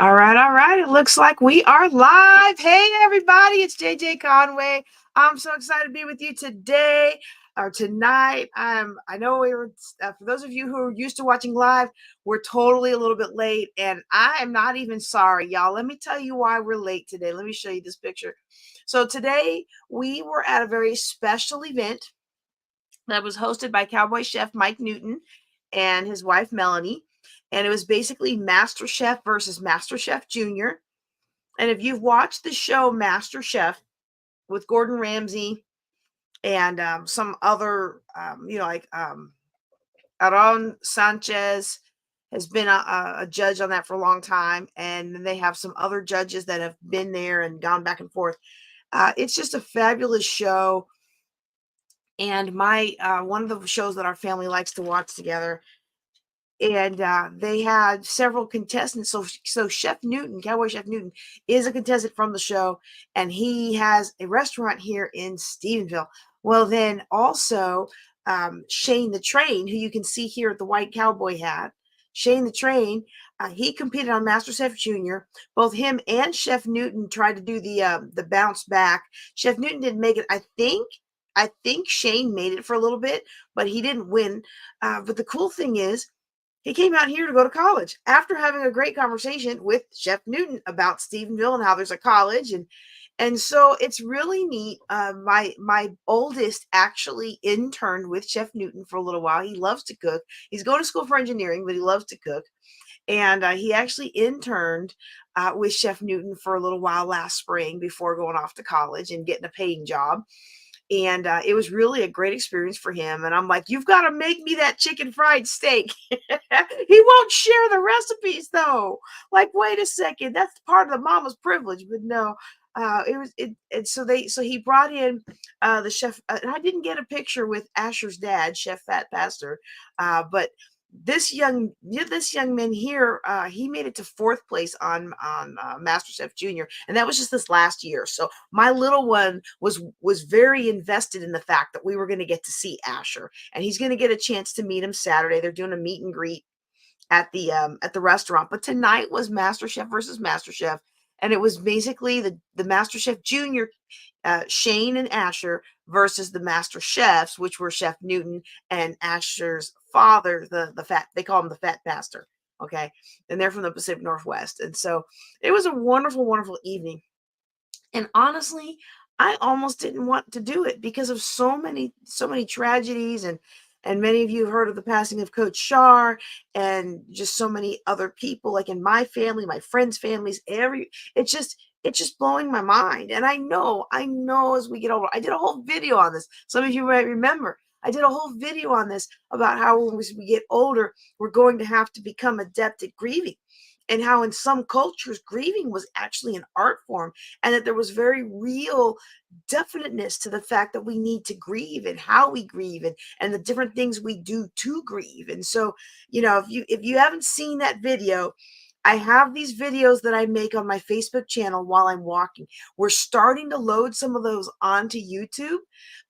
All right, all right. It looks like we are live. Hey, everybody, it's JJ Conway. I'm so excited to be with you today or tonight. I know we were, for those of you who are used to watching live, we're totally a little bit late, and I am not even sorry, y'all. Let me tell you why we're late today. Let me show you this picture. So, today we were at a very special event that was hosted by Cowboy Chef Mike Newton and his wife Melanie. And it was basically Master Chef versus Master Chef Junior. And if you've watched the show Master Chef with Gordon Ramsay and some other, Aaron Sanchez has been a judge on that for a long time. And then they have some other judges that have been there and gone back and forth. It's just a fabulous show. And my one of the shows that our family likes to watch together. And they had several contestants. So Chef Newton, Cowboy Chef Newton, is a contestant from the show, and he has a restaurant here in Stephenville. Well, then also Shane the Train, who you can see here at the white cowboy hat. Shane the Train, he competed on MasterChef Junior. Both him and Chef Newton tried to do the bounce back. Chef Newton didn't make it. I think Shane made it for a little bit, but he didn't win. But the cool thing is, he came out here to go to college after having a great conversation with Chef Newton about Stephenville and how there's a college, and so it's really neat. My oldest actually interned with Chef Newton for a little while. He loves to cook. He's going to school for engineering, but he loves to cook, and he actually interned with Chef Newton for a little while last spring before going off to college and getting a paying job. And it was really a great experience for him. And I'm like, you've got to make me that chicken fried steak. He won't share the recipes though. Like, wait a second, that's part of the mama's privilege. But no, so he brought in the chef. And I didn't get a picture with Asher's dad, Chef Fat Pastor, but this young man here, he made it to fourth place on MasterChef Junior, and that was just this last year. So my little one was very invested in the fact that we were going to get to see Asher, and he's going to get a chance to meet him Saturday. They're doing a meet and greet at the restaurant, but tonight was MasterChef versus MasterChef, and it was basically the MasterChef Junior, Shane and Asher versus the Master Chefs, which were Chef Newton and Asher's father, the fat, they call him the Fat Pastor. Okay. And they're from the Pacific Northwest. And so it was a wonderful, wonderful evening. And honestly, I almost didn't want to do it because of so many tragedies, and many of you have heard of the passing of Coach Shar and just so many other people, like in my family, my friends' families, it's just blowing my mind. And I know as we get older, I did a whole video on this. Some of you might remember. I did a whole video on this about how as we get older, we're going to have to become adept at grieving, and how in some cultures grieving was actually an art form, and that there was very real definiteness to the fact that we need to grieve and how we grieve, and the different things we do to grieve. And so, if you haven't seen that video, I have these videos that I make on my Facebook channel while I'm walking. We're starting to load some of those onto YouTube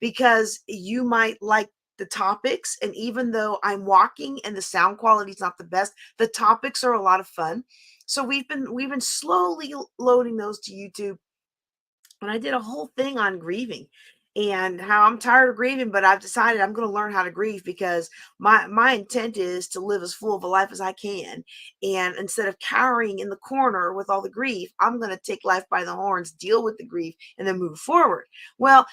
because you might like the topics. And even though I'm walking and the sound quality is not the best, the topics are a lot of fun. So we've been slowly loading those to YouTube. And I did a whole thing on grieving and how I'm tired of grieving, but I've decided I'm going to learn how to grieve because my intent is to live as full of a life as I can. And instead of cowering in the corner with all the grief, I'm going to take life by the horns, deal with the grief, and then move forward. Well,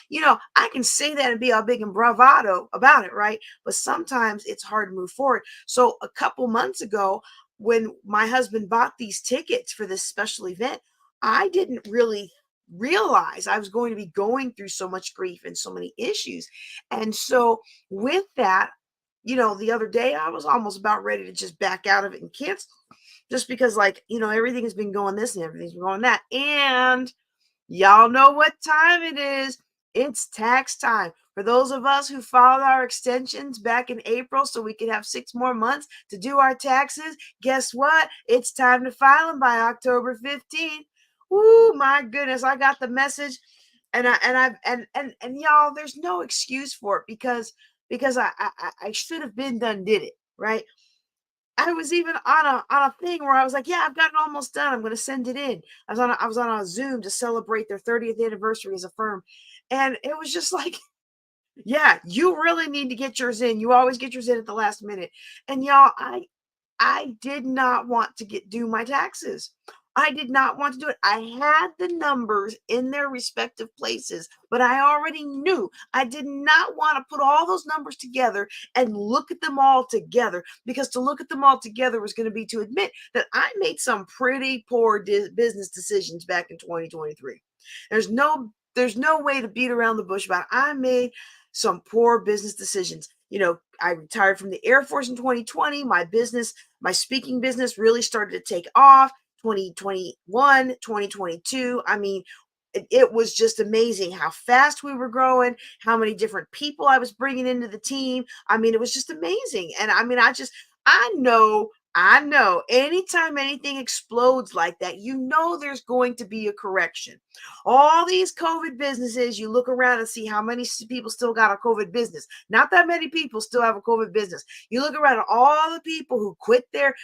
I can say that and be all big and bravado about it, right? But sometimes it's hard to move forward. So a couple months ago, when my husband bought these tickets for this special event, I didn't really realize I was going to be going through so much grief and so many issues. And so with that, the other day I was almost about ready to just back out of it and cancel, just because, like, everything has been going this and everything's been going that. And y'all know what time it is. It's tax time. For those of us who filed our extensions back in April so we could have 6 more months to do our taxes, guess what? It's time to file them by October 15th. Oh my goodness, I got the message, and y'all, there's no excuse for it because I should have been done did it, right? I was even on a thing where I was like, yeah, I've got it almost done. I'm going to send it in. I was on a Zoom to celebrate their 30th anniversary as a firm. And it was just like, yeah, you really need to get yours in. You always get yours in at the last minute. And y'all, I did not want to do my taxes. I did not want to do it. I had the numbers in their respective places, but I already knew I did not want to put all those numbers together and look at them all together, because to look at them all together was going to be to admit that I made some pretty poor business decisions back in 2023. There's no way to beat around the bush about it. I made some poor business decisions. I retired from the Air Force in 2020. My speaking business really started to take off. 2021, 2022. I mean, it was just amazing how fast we were growing, how many different people I was bringing into the team. I mean, it was just amazing. And I mean, I know anytime anything explodes like that, there's going to be a correction. All these COVID businesses, you look around and see how many people still got a COVID business. Not that many people still have a COVID business. You look around at all the people who quit their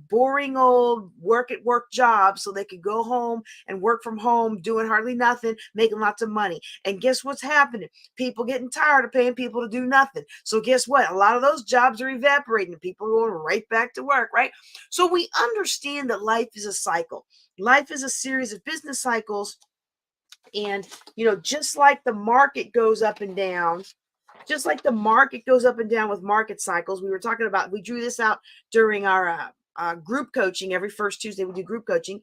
boring old work at work jobs so they could go home and work from home, doing hardly nothing, making lots of money. And guess what's happening? People getting tired of paying people to do nothing. So guess what? A lot of those jobs are evaporating and people are going right back to work, right? So we understand that life is a cycle. Life is a series of business cycles. And, just like the market goes up and down, just like the market goes up and down with market cycles, we drew this out during our group coaching. Every first Tuesday we do group coaching.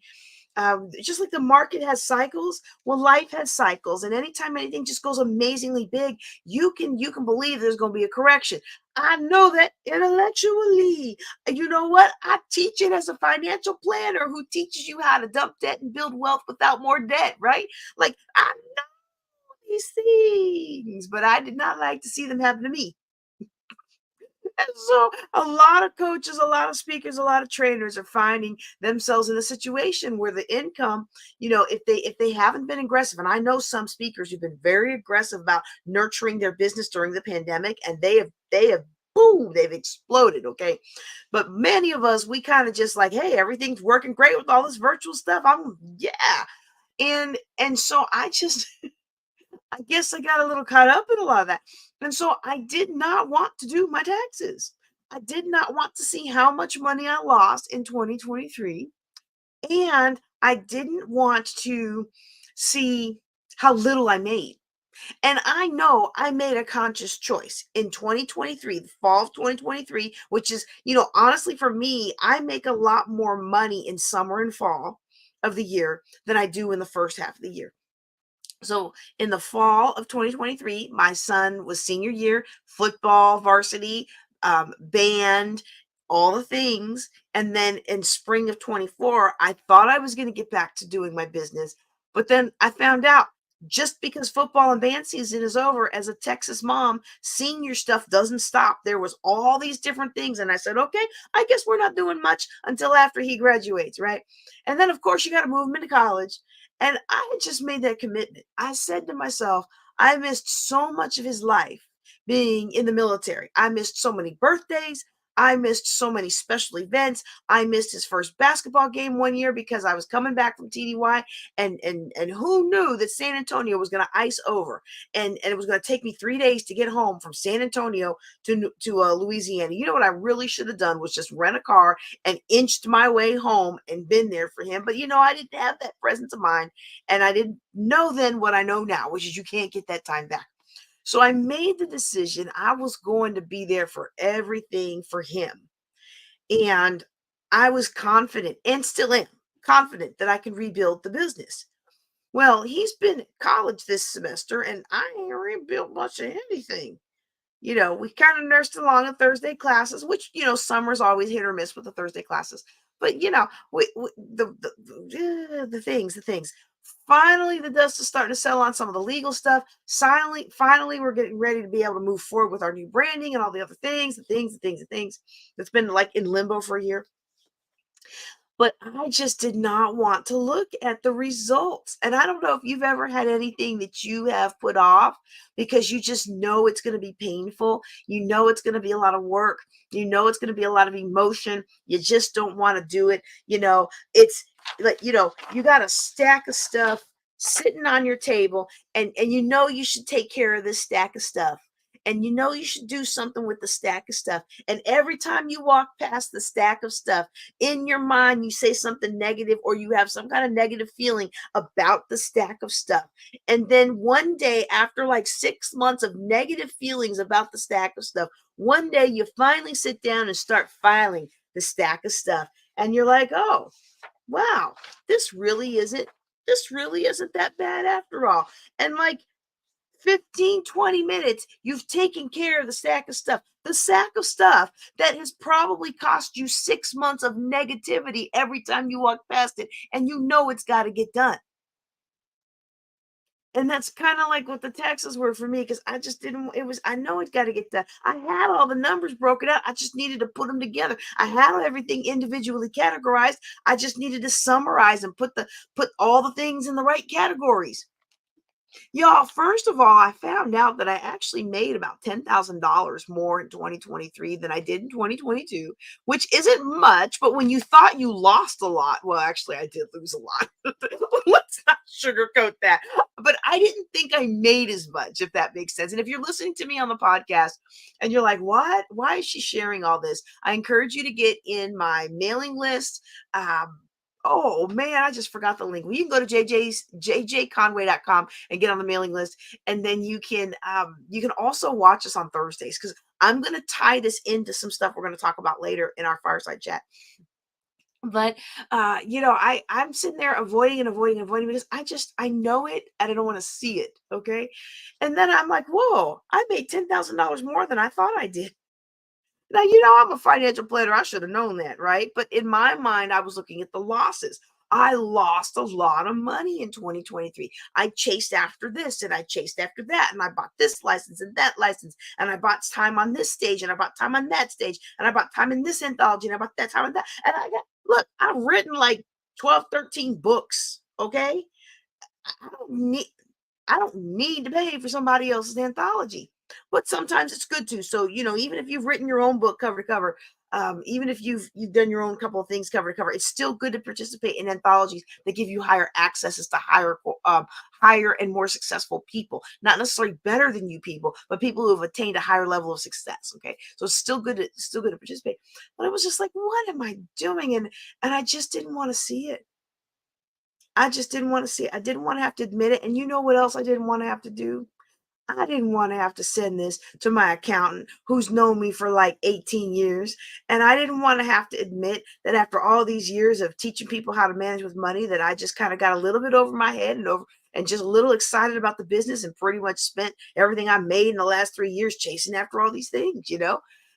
Just like the market has cycles, well, life has cycles. And anytime anything just goes amazingly big, you can believe there's going to be a correction. I know that intellectually. You know what? I teach it as a financial planner who teaches you how to dump debt and build wealth without more debt, right? Like, I know these things, but I did not like to see them happen to me. And so a lot of coaches, a lot of speakers, a lot of trainers are finding themselves in a situation where the income, if they haven't been aggressive, and I know some speakers who've been very aggressive about nurturing their business during the pandemic, and they have boom, they've exploded. Okay. But many of us, we kind of just like, hey, everything's working great with all this virtual stuff. Yeah. And so I guess I got a little caught up in a lot of that. And so I did not want to do my taxes. I did not want to see how much money I lost in 2023. And I didn't want to see how little I made. And I know I made a conscious choice in 2023, the fall of 2023, which is, honestly, for me, I make a lot more money in summer and fall of the year than I do in the first half of the year. So in the fall of 2023, my son was senior year, football, varsity, band, all the things. And then in spring of 24, I thought I was going to get back to doing my business. But then I found out, just because football and band season is over, as a Texas mom, senior stuff doesn't stop. There was all these different things. And I said, okay, I guess we're not doing much until after he graduates, right? And then, of course, you got to move him into college. And I had just made that commitment. I said to myself, I missed so much of his life being in the military. I missed so many birthdays. I missed so many special events. I missed his first basketball game one year because I was coming back from TDY, and who knew that San Antonio was going to ice over, and it was going to take me 3 days to get home from San Antonio to Louisiana. You know what I really should have done was just rent a car and inched my way home and been there for him. But I didn't have that presence of mind, and I didn't know then what I know now, which is you can't get that time back. So I made the decision I was going to be there for everything for him. And I was confident, and still am confident, that I can rebuild the business. Well, he's been at college this semester, and I ain't rebuilt much of anything. We kind of nursed along in Thursday classes, which, summer's always hit or miss with the Thursday classes. But, the things. Finally, the dust is starting to settle on some of the legal stuff. Finally, we're getting ready to be able to move forward with our new branding and all the other things, the things that's been like in limbo for a year. But I just did not want to look at the results. And I don't know if you've ever had anything that you have put off because you just know it's going to be painful. You know it's going to be a lot of work. You know it's going to be a lot of emotion. You just don't want to do it. It's like, you got a stack of stuff sitting on your table, and you should take care of this stack of stuff. And you should do something with the stack of stuff. And every time you walk past the stack of stuff, in your mind you say something negative, or you have some kind of negative feeling about the stack of stuff. And then one day, after like 6 months of negative feelings about the stack of stuff, one day you finally sit down and start filing the stack of stuff, and you're like, oh wow, this really isn't that bad after all. And like 15, 20 minutes, you've taken care of the sack of stuff that has probably cost you 6 months of negativity every time you walk past it, and you know it's got to get done. And that's kind of like what the taxes were for me, because I just didn't, I know it's got to get done. I had all the numbers broken out. I just needed to put them together. I had everything individually categorized. I just needed to summarize and put all the things in the right categories. Y'all, first of all, I found out that I actually made about $10,000 more in 2023 than I did in 2022, which isn't much, but when you thought you lost a lot, well, actually, I did lose a lot. Let's not sugarcoat that. But I didn't think I made as much, if that makes sense. And if you're listening to me on the podcast and you're like, what? Why is she sharing all this? I encourage you to get in my mailing list. Oh man, I just forgot the link. Well, you can go to jjconway.com and get on the mailing list. And then you can also watch us on Thursdays, because I'm gonna tie this into some stuff we're gonna talk about later in our fireside chat. But I'm sitting there avoiding and avoiding and avoiding, because I know it and I don't want to see it. Okay. And then I'm like, whoa, I made $10,000 more than I thought I did. Now, I'm a financial planner. I should have known that, right? But in my mind, I was looking at the losses. I lost a lot of money in 2023. I chased after this and I chased after that. And I bought this license and that license. And I bought time on this stage and I bought time on that stage. And I bought time in this anthology and I bought that time on that. And look, I've written like 12, 13 books. Okay. I don't need, I don't need to pay for somebody else's anthology, but sometimes it's good to. So, even if you've written your own book cover to cover, even if you've done your own couple of things cover to cover, it's still good to participate in anthologies that give you higher accesses to higher and more successful people. Not necessarily better than you people, but people who have attained a higher level of success. Okay, so it's still good to participate. But it was just like, what am I doing? And I just didn't want to see it. I just didn't want to see it. I didn't want to have to admit it. And you know what else I didn't want to have to do? I didn't want to have to send this to my accountant who's known me for like 18 years. And I didn't want to have to admit that after all these years of teaching people how to manage with money, that I just kind of got a little bit over my head and just a little excited about the business, and pretty much spent everything I made in the last 3 years chasing after all these things.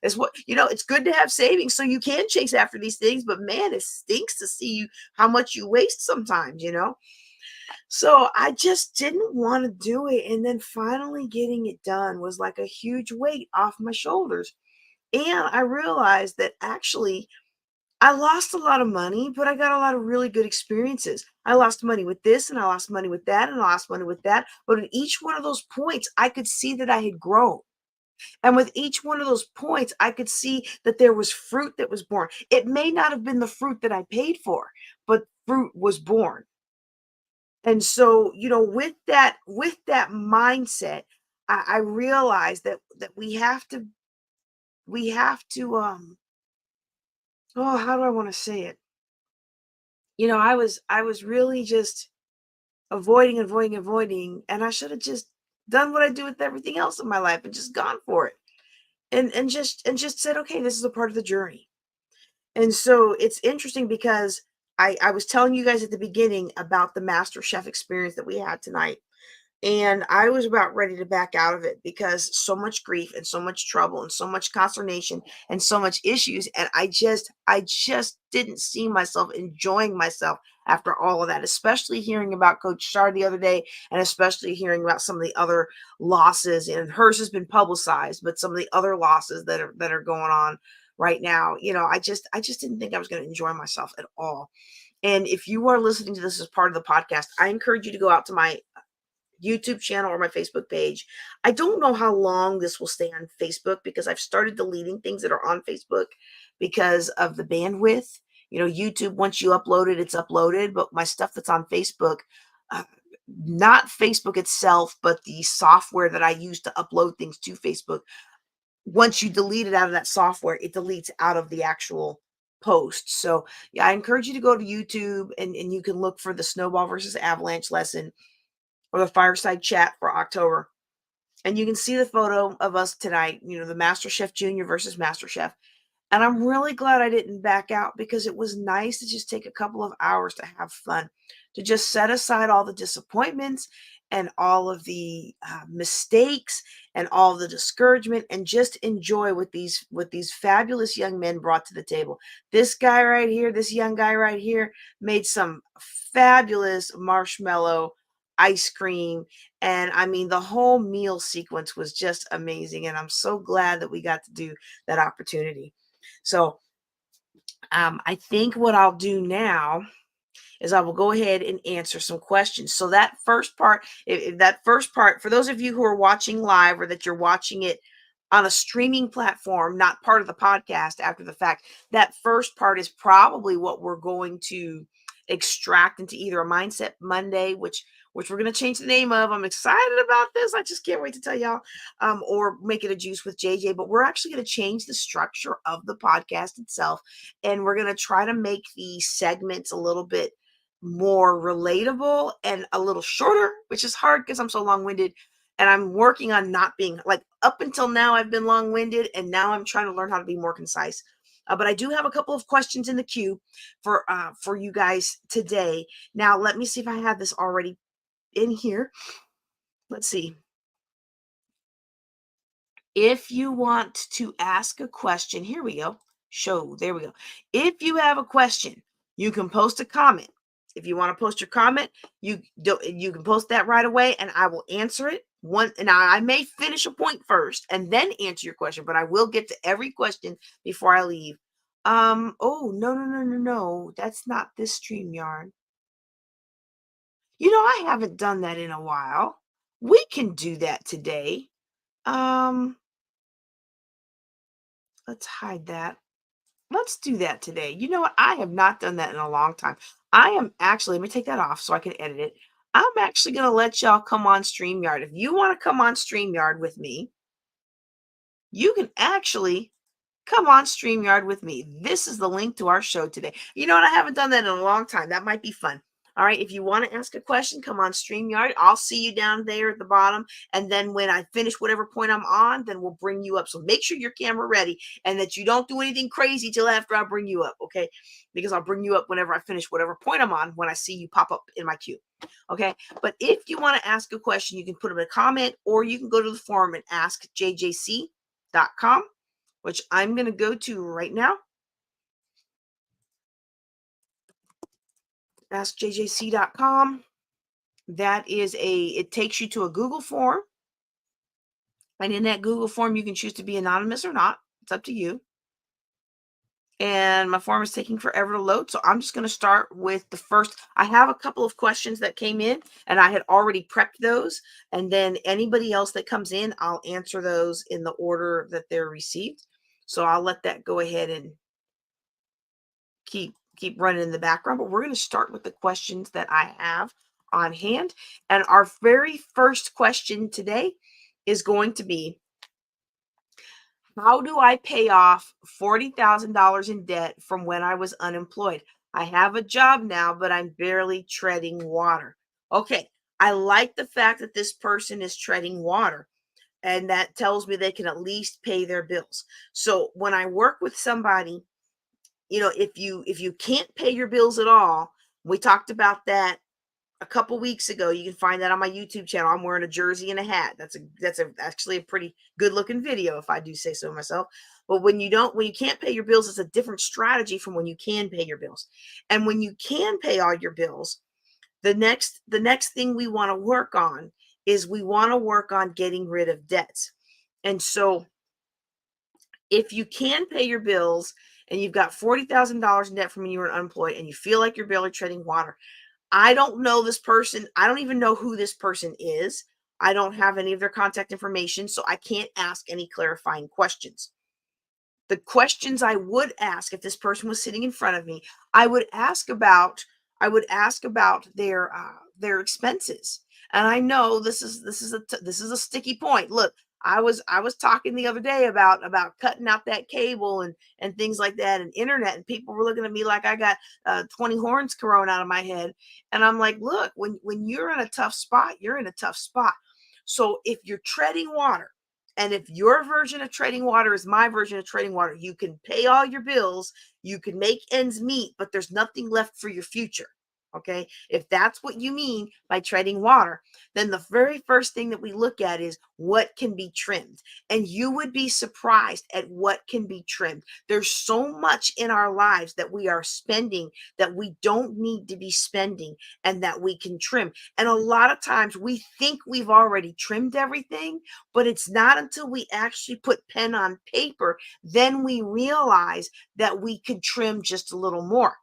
It's good to have savings so you can chase after these things, but man, it stinks to see how much you waste sometimes. So I just didn't want to do it. And then finally getting it done was like a huge weight off my shoulders. And I realized that actually I lost a lot of money, but I got a lot of really good experiences. I lost money with this, and I lost money with that, and I lost money with that. But at each one of those points, I could see that I had grown. And with each one of those points, I could see that there was fruit that was born. It may not have been the fruit that I paid for, but fruit was born. And so, with that mindset, I realized that we have to oh, how do I want to say it? I was really just avoiding, avoiding, avoiding, and I should have just done what I do with everything else in my life and just gone for it. And just said, okay, this is a part of the journey. And so it's interesting because I was telling you guys at the beginning about the Master Chef experience that we had tonight. And I was about ready to back out of it because so much grief and so much trouble and so much consternation and so much issues. And I just didn't see myself enjoying myself after all of that, especially hearing about Coach Shar the other day, and especially hearing about some of the other losses. And hers has been publicized, but some of the other losses that are going on right now. I just didn't think I was going to enjoy myself at all. And if you are listening to this as part of the podcast, I encourage you to go out to my YouTube channel or my Facebook page. I don't know how long this will stay on Facebook because I've started deleting things that are on Facebook because of the bandwidth. YouTube, once you upload it, it's uploaded. But my stuff that's on Facebook, uh, not Facebook itself, but the software that I use to upload things to Facebook, once you delete it out of that software, it deletes out of the actual post. So, yeah, I encourage you to go to YouTube and you can look for the Snowball versus Avalanche lesson or the fireside chat for October. And you can see the photo of us tonight, the Master Chef Junior versus Master Chef. And I'm really glad I didn't back out because it was nice to just take a couple of hours to have fun, to just set aside all the disappointments and all of the mistakes and all the discouragement and just enjoy what these fabulous young men brought to the table. This guy right here, this young guy right here made some fabulous marshmallow ice cream, and I mean the whole meal sequence was just amazing, and I'm so glad that we got to do that opportunity. So I think what I'll do now is I will go ahead and answer some questions. So that first part, if that first part, for those of you who are watching live or that you're watching it on a streaming platform, not part of the podcast after the fact, that first part is probably what we're going to extract into either a Mindset Monday, which we're going to change the name of. I'm excited about this. I just can't wait to tell y'all, or make it a Juice with JJ. But we're actually going to change the structure of the podcast itself, and we're going to try to make the segments a little bit more relatable and a little shorter, which is hard because I'm so long-winded. And I'm working on not being like, up until now, I've been long-winded, and now I'm trying to learn how to be more concise. But I do have a couple of questions in the queue for you guys today. Now, let me see if I have this already in here. Let's see. If you want to ask a question, here we go. There we go. If you have a question, you can post a comment. If you want to post your comment, you can post that right away, and I will answer it. Now I may finish a point first and then answer your question, but I will get to every question before I leave. Oh, no. That's not this StreamYard. I haven't done that in a while. We can do that today. Um, let's hide that. Let's do that today. You know what? I have not done that in a long time. I am actually, let me take that off so I can edit it. I'm actually going to let y'all come on StreamYard. If you want to come on StreamYard with me, you can actually come on StreamYard with me. This is the link to our show today. You know what? I haven't done that in a long time. That might be fun. All right. If you want to ask a question, come on StreamYard. I'll see you down there at the bottom. And then when I finish whatever point I'm on, then we'll bring you up. So make sure your camera ready and that you don't do anything crazy till after I bring you up. Okay. Because I'll bring you up whenever I finish whatever point I'm on when I see you pop up in my queue. Okay. But if you want to ask a question, you can put them in a comment or you can go to the forum and ask jjc.com, which I'm going to go to right now. AskJJC.com. It takes you to a Google form. And in that Google form, you can choose to be anonymous or not. It's up to you. And my form is taking forever to load. So I'm just going to start with the first. I have a couple of questions that came in and I had already prepped those. And then anybody else that comes in, I'll answer those in the order that they're received. So I'll let that go ahead and keep running in the background, but we're going to start with the questions that I have on hand. And our very first question today is going to be, how do I pay off $40,000 in debt from when I was unemployed? I have a job now, but I'm barely treading water. Okay, I like the fact that this person is treading water, and that tells me they can at least pay their bills. So when I work with somebody, if you can't pay your bills at all, we talked about that a couple weeks ago. You can find that on my YouTube channel. I'm wearing a jersey and a hat. That's actually a pretty good looking video, if I do say so myself. But when you can't pay your bills, it's a different strategy from when you can pay your bills. And when you can pay all your bills, the next thing we want to work on is we want to work on getting rid of debts. And so If you can pay your bills and you've got $40,000 in debt from when you were unemployed and you feel like you're barely treading water, I don't know this person. I don't even know who this person is. I don't have any of their contact information, so I can't ask any clarifying questions. The questions I would ask if this person was sitting in front of me, I would ask about their expenses. And I know this is a sticky point. Look, I was talking the other day about cutting out that cable and things like that and internet, and people were looking at me like I got 20 horns grown out of my head. And I'm like, look, when you're in a tough spot, you're in a tough spot. So if you're treading water, and if your version of trading water is my version of trading water, you can pay all your bills, you can make ends meet, but there's nothing left for your future. Okay. If that's what you mean by trading water, then the very first thing that we look at is what can be trimmed. And you would be surprised at what can be trimmed. There's so much in our lives that we are spending that we don't need to be spending and that we can trim. And a lot of times we think we've already trimmed everything, but it's not until we actually put pen on paper, then we realize that we could trim just a little more.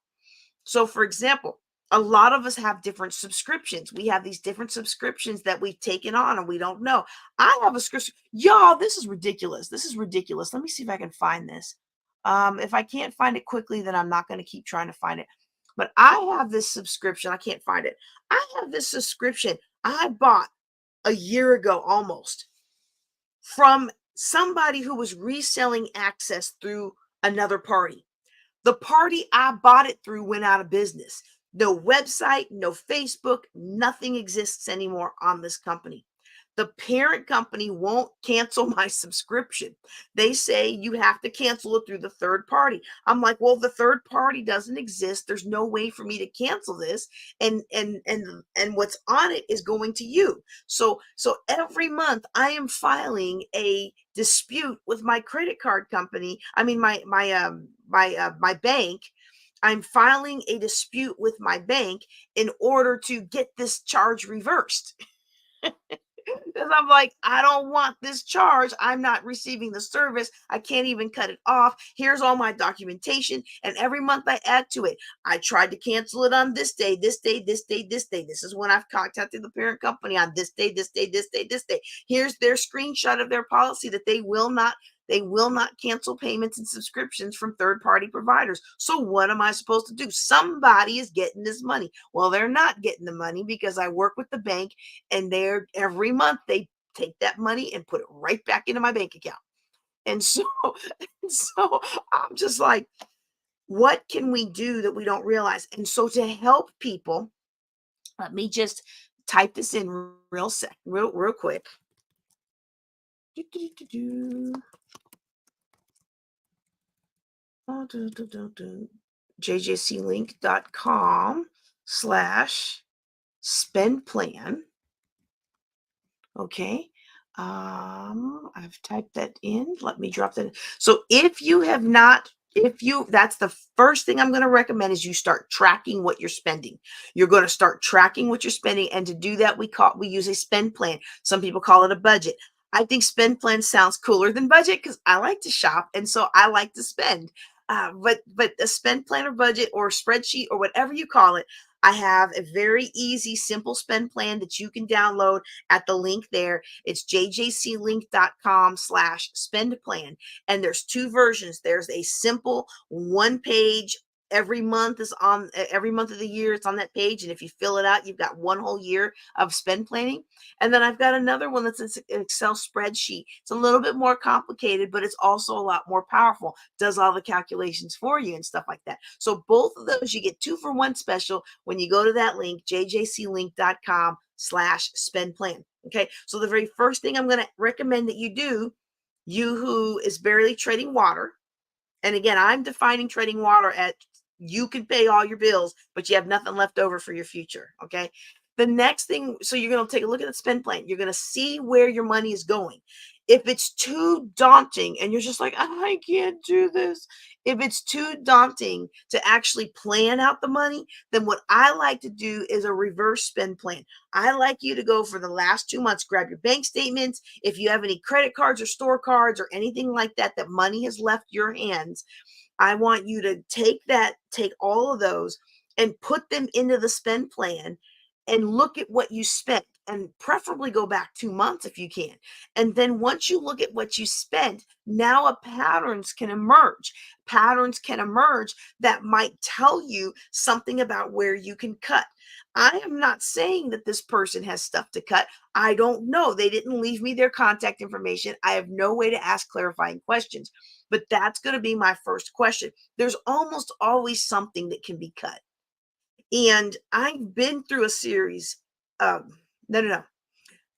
So, for example, a lot of us have different subscriptions. We have these different subscriptions that we've taken on and we don't know. I have a subscription. Y'all, this is ridiculous. This is ridiculous. Let me see if I can find this. If I can't find it quickly, then I'm not going to keep trying to find it. But I have this subscription. I can't find it. I have this subscription I bought a year ago almost from somebody who was reselling access through another party. The party I bought it through went out of business. No website, no Facebook, nothing exists anymore on this company. The parent company won't cancel my subscription. They say you have to cancel it through the third party. I'm like, well, the third party doesn't exist. There's no way for me to cancel this. And what's on it is going to you. So every month I am filing a dispute with my credit card company. I mean my bank. I'm filing a dispute with my bank in order to get this charge reversed. Because I'm like, I don't want this charge. I'm not receiving the service. I can't even cut it off. Here's all my documentation. And every month I add to it. I tried to cancel it on this day, this day, this day, this day. This is when I've contacted the parent company on this day, this day, this day, this day. Here's their screenshot of their policy that they will not cancel payments and subscriptions from third-party providers. So what am I supposed to do? Somebody is getting this money. Well, they're not getting the money because I work with the bank and they're every month they take that money and put it right back into my bank account. And so, I'm just like, what can we do that we don't realize? And so to help people, let me just type this in real quick. jjclink.com/spend plan. Okay. I've typed that in. Let me drop that in. So if you have not, that's the first thing I'm going to recommend is you start tracking what you're spending. You're going to start tracking what you're spending. And to do that, we use a spend plan. Some people call it a budget. I think spend plan sounds cooler than budget because I like to shop. And so I like to spend. But a spend plan or budget or spreadsheet or whatever you call it, I have a very easy, simple spend plan that you can download at the link there. It's jjclink.com/spend plan. And there's two versions. There's a simple one page. Every month of the year, it's on that page. And if you fill it out, you've got one whole year of spend planning. And then I've got another one that's an Excel spreadsheet. It's a little bit more complicated, but it's also a lot more powerful. Does all the calculations for you and stuff like that. So both of those, you get 2 for 1 special when you go to that link, jjclink.com/spend plan. Okay. So the very first thing I'm going to recommend that you do, you who is barely trading water. And again, I'm defining trading water at you can pay all your bills, but you have nothing left over for your future. Okay. The next thing, so you're going to take a look at the spend plan. You're going to see where your money is going. If it's too daunting and you're just like, I can't do this. If it's too daunting to actually plan out the money, then what I like to do is a reverse spend plan. I like you to go for the last 2 months, grab your bank statements. If you have any credit cards or store cards or anything like that, that money has left your hands, I want you to take all of those and put them into the spend plan and look at what you spent and preferably go back 2 months if you can. And then once you look at what you spent, now a patterns can emerge. Patterns can emerge that might tell you something about where you can cut. I am not saying that this person has stuff to cut. I don't know. They didn't leave me their contact information. I have no way to ask clarifying questions. But that's going to be my first question. There's almost always something that can be cut. And I've been through a series. No, no, no.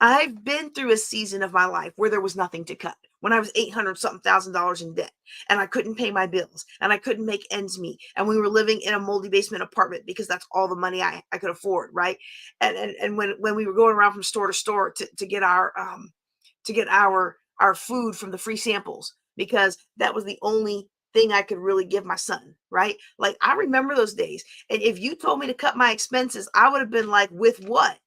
I've been through a season of my life where there was nothing to cut. When I was 800 something thousand dollars in debt and I couldn't pay my bills and I couldn't make ends meet. And we were living in a moldy basement apartment because that's all the money I could afford. Right. And when we were going around from store to store to get our food from the free samples, because that was the only thing I could really give my son, right? Like I remember those days. And if you told me to cut my expenses, I would have been like, with what?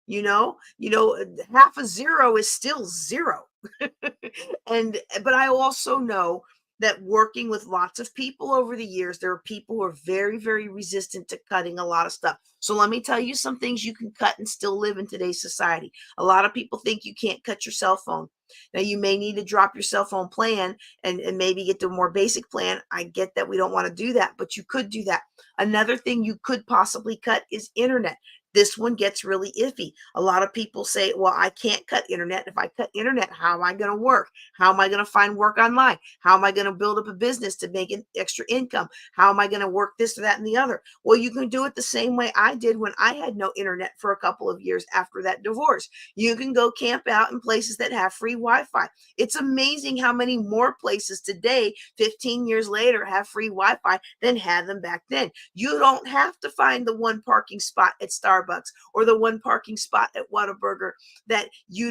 Half a zero is still zero. But I also know that working with lots of people over the years, there are people who are very, very resistant to cutting a lot of stuff. So let me tell you some things you can cut and still live in today's society. A lot of people think you can't cut your cell phone. Now you may need to drop your cell phone plan and maybe get to a more basic plan. I get that we don't want to do that, but you could do that. Another thing you could possibly cut is internet. This one gets really iffy. A lot of people say, well, I can't cut internet. If I cut internet, how am I going to work? How am I going to find work online? How am I going to build up a business to make an extra income? How am I going to work this or that and the other? Well, you can do it the same way I did when I had no internet for a couple of years after that divorce. You can go camp out in places that have free Wi-Fi. It's amazing how many more places today, 15 years later, have free Wi-Fi than had them back then. You don't have to find the one parking spot at Starbucks or the one parking spot at Whataburger that you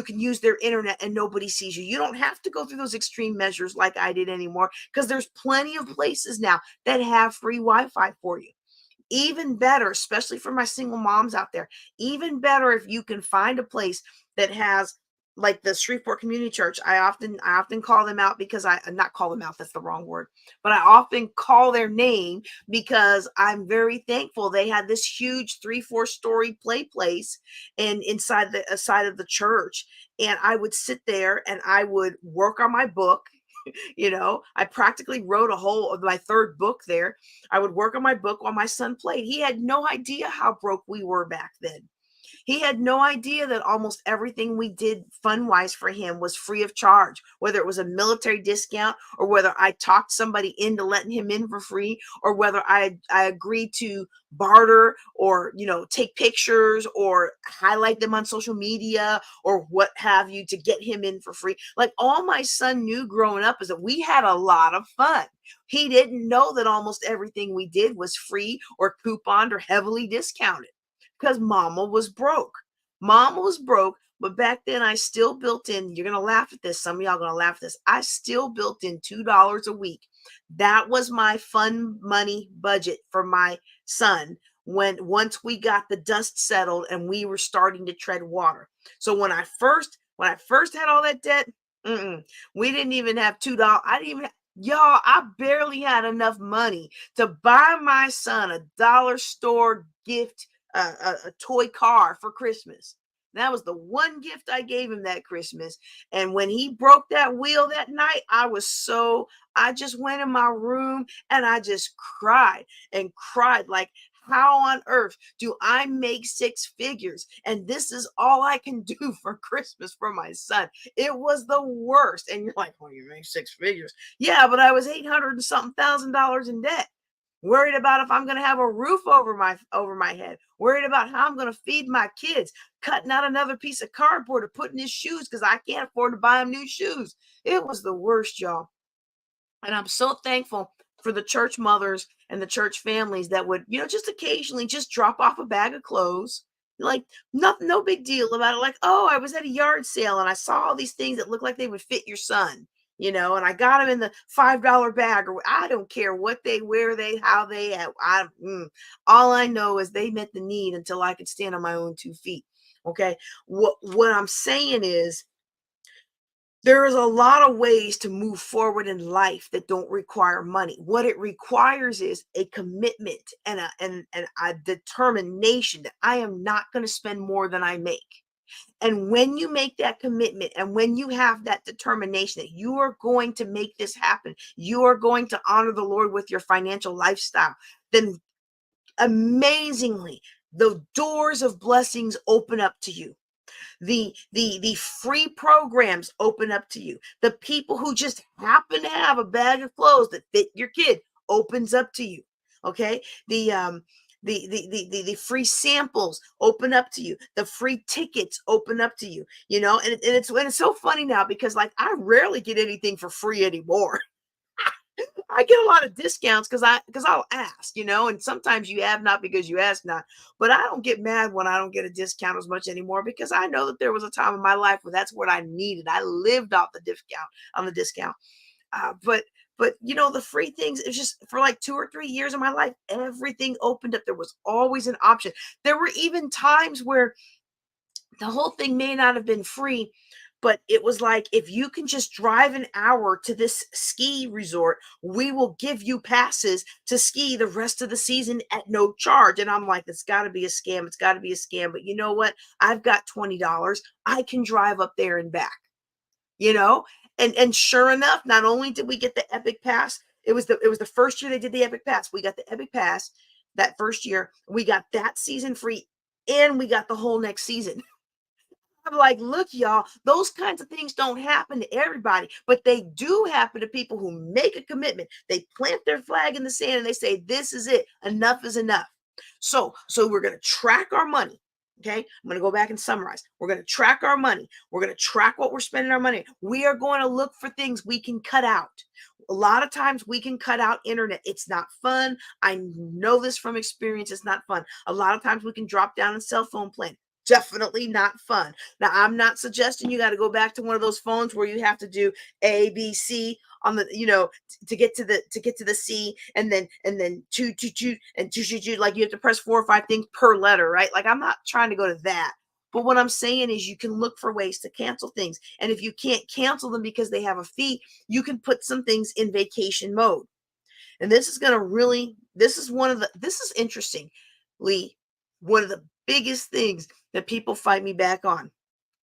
can use their internet and nobody sees you. You don't have to go through those extreme measures like I did anymore, because there's plenty of places now that have free Wi-Fi for you. Even better, especially for my single moms out there, even better if you can find a place that has, like the Shreveport Community Church. I often call them out because I not call them out, that's the wrong word, but I often call their name because I'm very thankful. They had this huge 3-4 story play place and inside the side of the church. And I would sit there and I would work on my book. I practically wrote a whole of my third book there. I would work on my book while my son played. He had no idea how broke we were back then. He had no idea that almost everything we did fun wise for him was free of charge, whether it was a military discount or whether I talked somebody into letting him in for free, or whether I agreed to barter or, take pictures or highlight them on social media or what have you to get him in for free. Like all my son knew growing up is that we had a lot of fun. He didn't know that almost everything we did was free or couponed or heavily discounted because mama was broke. Mama was broke, but back then I still built in, you're going to laugh at this. Some of y'all going to laugh at this. I still built in $2 a week. That was my fun money budget for my son once we got the dust settled and we were starting to tread water. So when I first had all that debt, we didn't even have $2. Y'all, I barely had enough money to buy my son a dollar store gift, a toy car for Christmas. That was the one gift I gave him that Christmas. And when he broke that wheel that night, I just went in my room and I just cried and cried like, how on earth do I make 6 figures? And this is all I can do for Christmas for my son. It was the worst. And you're like, well, you make 6 figures. Yeah, but I was 800 and something thousand dollars in debt. Worried about if I'm going to have a roof over my head. Worried about how I'm going to feed my kids. Cutting out another piece of cardboard to put in his shoes because I can't afford to buy him new shoes. It was the worst, y'all. And I'm so thankful for the church mothers and the church families that would, just occasionally just drop off a bag of clothes, Like, nothing, no big deal about it. Like, oh, I was at a yard sale and I saw all these things that look like they would fit your son, and I got them in the $5 bag, or I don't care what they, where they, how they, all I know is they met the need until I could stand on my own 2 feet. Okay. What I'm saying is, there is a lot of ways to move forward in life that don't require money. What it requires is a commitment and a determination that I am not going to spend more than I make. And when you make that commitment and when you have that determination that you are going to make this happen, you are going to honor the Lord with your financial lifestyle, then amazingly, the doors of blessings open up to you. The free programs open up to you. The people who just happen to have a bag of clothes that fit your kid opens up to you. Okay. The free samples open up to you. The free tickets open up to you. And it's so funny now because, like, I rarely get anything for free anymore. I get a lot of discounts because I'll ask, and sometimes you have not because you ask not. But I don't get mad when I don't get a discount as much anymore, because I know that there was a time in my life where that's what I needed. I lived off the discount. But the free things, it was just for like 2 or 3 years of my life, everything opened up. There was always an option. There were even times where the whole thing may not have been free, but it was like, if you can just drive an hour to this ski resort, we will give you passes to ski the rest of the season at no charge. And I'm like, it's got to be a scam. It's got to be a scam. But you know what? I've got $20. I can drive up there and back, you know? And sure enough, not only did we get the Epic Pass, it was the first year they did the Epic Pass. We got the Epic Pass that first year. We got that season free, and we got the whole next season. I'm like, look, y'all, those kinds of things don't happen to everybody, but they do happen to people who make a commitment. They plant their flag in the sand and they say, this is it. Enough is enough. So we're going to track our money. Okay. I'm going to go back and summarize. We're going to track our money. We're going to track what we're spending our money. We are going to look for things we can cut out. A lot of times we can cut out internet. It's not fun. I know this from experience. It's not fun. A lot of times we can drop down a cell phone plan. Definitely not fun. Now, I'm not suggesting you got to go back to one of those phones where you have to do A, B, C on the, to get to the C, and then two, and two, like you have to press 4 or 5 things per letter, right? Like, I'm not trying to go to that. But what I'm saying is, you can look for ways to cancel things. And if you can't cancel them because they have a fee, you can put some things in vacation mode. And this is going to really, this is interesting, Lee. One of the biggest things that people fight me back on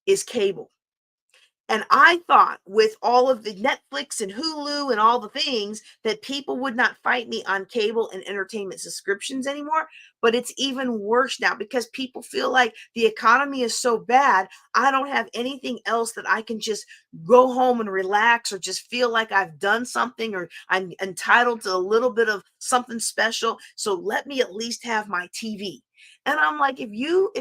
is cable. And I thought, with all of the Netflix and Hulu and all the things, that people would not fight me on cable and entertainment subscriptions anymore. But it's even worse now, because people feel like the economy is so bad, I don't have anything else that I can just go home and relax, or just feel like I've done something, or I'm entitled to a little bit of something special. So let me at least have my TV. And I'm like, if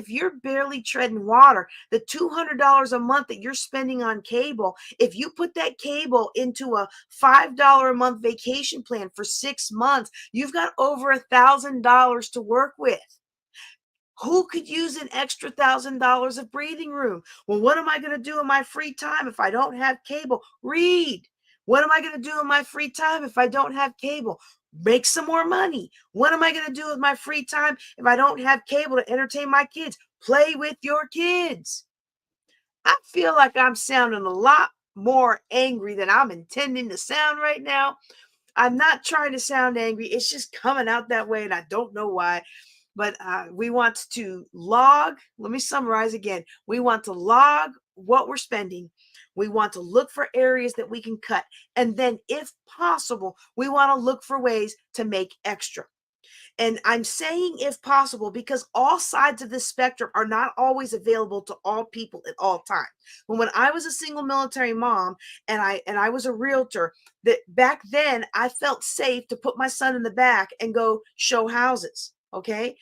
you're barely treading water, the $200 a month that you're spending on cable, if you put that cable into a $5 a month vacation plan for 6 months, you've got over $1,000 to work with. Who could use an extra $1,000 of breathing room? Well, what am I going to do in my free time if I don't have cable? Read. What am I going to do in my free time if I don't have cable? Make some more money. What am I going to do with my free time if I don't have cable to entertain my kids? Play with your kids. I feel like I'm sounding a lot more angry than I'm intending to sound right now. I'm not trying to sound angry. It's just coming out that way, and I don't know why. But we want to log. Let me summarize again. We want to log what we're spending. We want to look for areas that we can cut. And then, if possible, we want to look for ways to make extra. And I'm saying if possible, because all sides of this spectrum are not always available to all people at all times. When I was a single military mom, and I was a realtor, that back then I felt safe to put my son in the back and go show houses. Okay.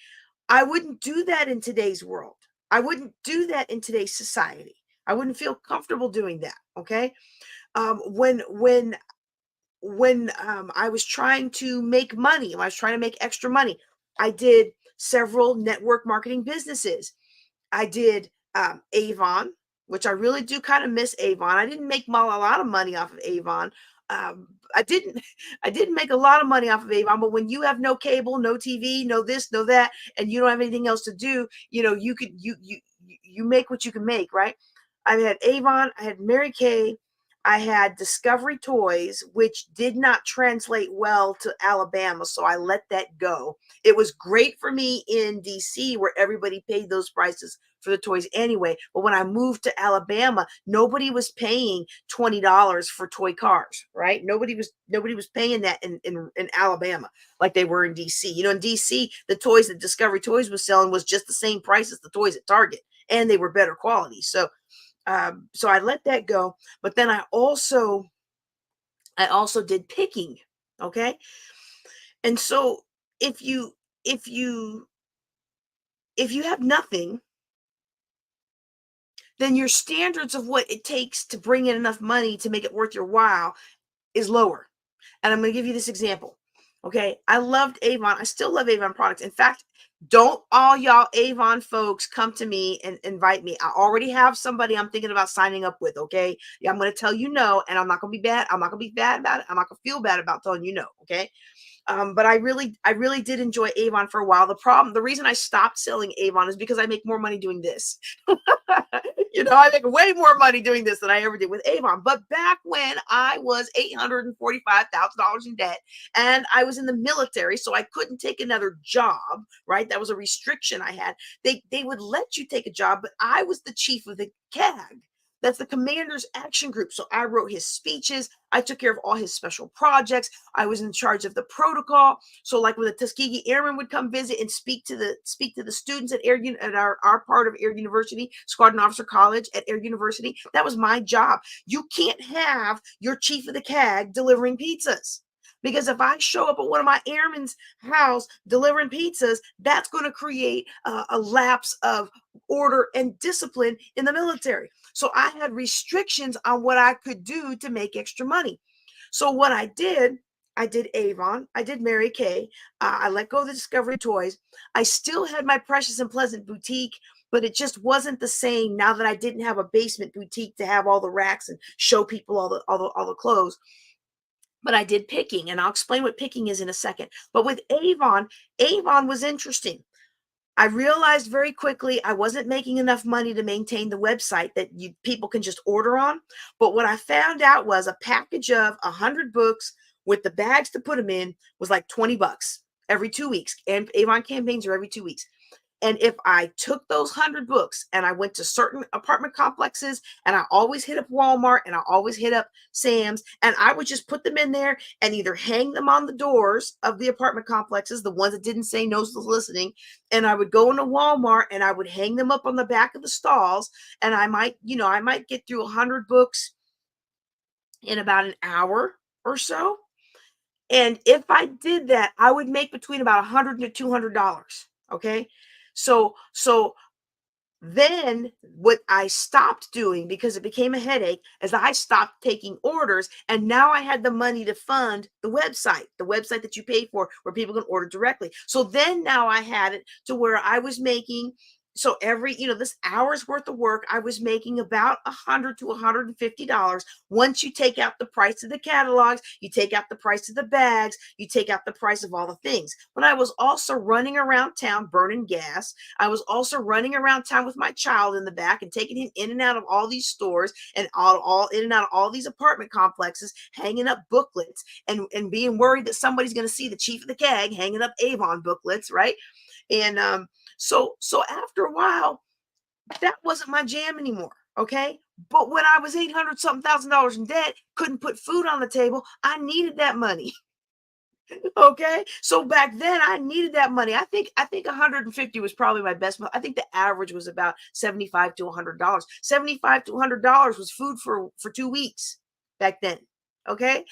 I wouldn't do that in today's world. I wouldn't do that in today's society. I wouldn't feel comfortable doing that. Okay. When I was trying to make money, I was trying to make extra money, I did several network marketing businesses. I did Avon, which I really do kind of miss Avon. I didn't make a lot of money off of Avon. I didn't I didn't make a lot of money off of Avon, but when you have no cable, no TV, no this, no that, and you don't have anything else to do, you could you make what you can make, right? I had Avon, I had Mary Kay, I had Discovery Toys, which did not translate well to Alabama, so I let that go. It was great for me in DC where everybody paid those prices for the toys anyway. But when I moved to Alabama, nobody was paying $20 for toy cars, right? Nobody was paying that in Alabama like they were in DC. In DC, the toys that Discovery Toys was selling was just the same price as the toys at Target, and they were better quality. So I let that go. But then I also did picking. Okay. And so if you if you if you have nothing, then your standards of what it takes to bring in enough money to make it worth your while is lower. And I'm going to give you this example. Okay. I loved Avon. I still love Avon products. In fact, don't all y'all Avon folks come to me and invite me. I already have somebody I'm thinking about signing up with. Okay. Yeah, I'm going to tell you no, and I'm not going to be bad. I'm not going to be bad about it. I'm not going to feel bad about telling you no. Okay. But I really did enjoy Avon for a while. The reason I stopped selling Avon is because I make more money doing this. I make way more money doing this than I ever did with Avon. But back when I was $845,000 in debt and I was in the military, so I couldn't take another job, right? That was a restriction I had. They would let you take a job, but I was the chief of the CAG. That's the Commander's Action Group. So I wrote his speeches. I took care of all his special projects. I was in charge of the protocol. So like when the Tuskegee Airmen would come visit and speak to the students at our part of Air University, Squadron Officer College at Air University, that was my job. You can't have your chief of the CAG delivering pizzas. Because if I show up at one of my airmen's house delivering pizzas, that's going to create a lapse of order and discipline in the military. So I had restrictions on what I could do to make extra money. So what I did Avon, I did Mary Kay, I let go of the Discovery Toys. I still had my Precious and Pleasant boutique, but it just wasn't the same now that I didn't have a basement boutique to have all the racks and show people all the clothes. But I did picking, and I'll explain what picking is in a second. But with Avon was interesting. I realized very quickly I wasn't making enough money to maintain the website that people can just order on. But what I found out was a package of 100 books with the bags to put them in was like $20 every 2 weeks. And Avon campaigns are every 2 weeks. And if I took those 100 books and I went to certain apartment complexes, and I always hit up Walmart and I always hit up Sam's, and I would just put them in there and either hang them on the doors of the apartment complexes, the ones that didn't say no soliciting, and I would go into Walmart and I would hang them up on the back of the stalls, and I might get through 100 books in about an hour or so. And if I did that, I would make between about $100 to $200. Okay. So then what I stopped doing, because it became a headache, is I stopped taking orders, and now I had the money to fund the website that you pay for where people can order directly. So then now I had it to where I was making, so every, this hour's worth of work, I was making about $100 to $150. Once you take out the price of the catalogs, you take out the price of the bags, you take out the price of all the things. But I was also running around town burning gas. I was also running around town with my child in the back and taking him in and out of all these stores and all in and out of all these apartment complexes, hanging up booklets and being worried that somebody's going to see the chief of the CAG hanging up Avon booklets, right? And so after a while, that wasn't my jam anymore. Okay. But when I was 800 something $1,000 in debt, couldn't put food on the table, I needed that money. Okay. So back then I needed that money. I think 150 was probably my best. I think the average was about $75 to $100. $75 to $100 was food for 2 weeks back then. Okay.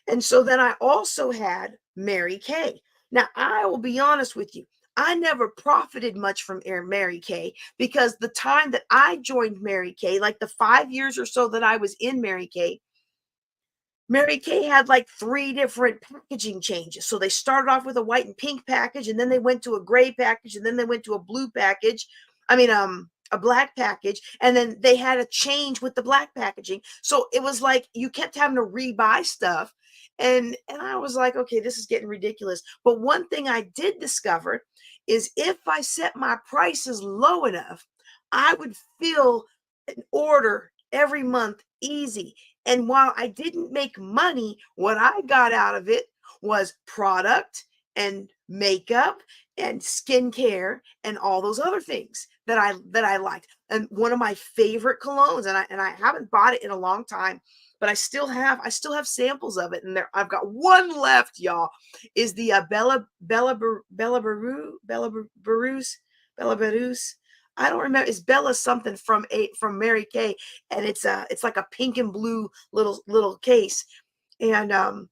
And so then I also had Mary Kay. Now I will be honest with you. I never profited much from Mary Kay, because the time that I joined Mary Kay, like the 5 years or so that I was in Mary Kay had like 3 different packaging changes. So they started off with a white and pink package, and then they went to a gray package, and then they went to a blue package. a black package, and then they had a change with the black packaging. So it was like you kept having to rebuy stuff. And I was like, okay, this is getting ridiculous. But one thing I did discover is if I set my prices low enough, I would fill an order every month easy. And while I didn't make money, what I got out of it was product and makeup and skincare and all those other things that I liked. And one of my favorite colognes, and I haven't bought it in a long time, but I still have samples of it, and there I've got one left, y'all. Is the Bella Barus. I don't remember. It's Bella something from Mary Kay, and it's like a pink and blue little case, and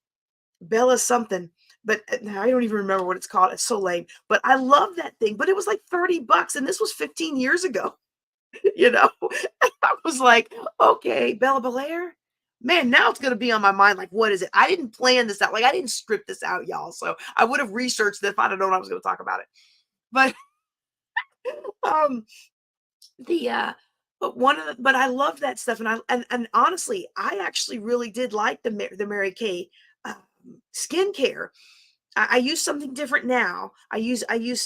Bella something, but I don't even remember what it's called. It's so lame. But I love that thing. But it was like $30, and this was 15 years ago. You know, I was like, okay, Bella Belair. Man, now it's gonna be on my mind. Like, what is it? I didn't plan this out. Like, I didn't script this out, y'all. So I would have researched it if I'd have known I was gonna talk about it. But um the but one of the but I love that stuff. And honestly, I actually really did like the Mary Kay um, skincare. I use something different now. I use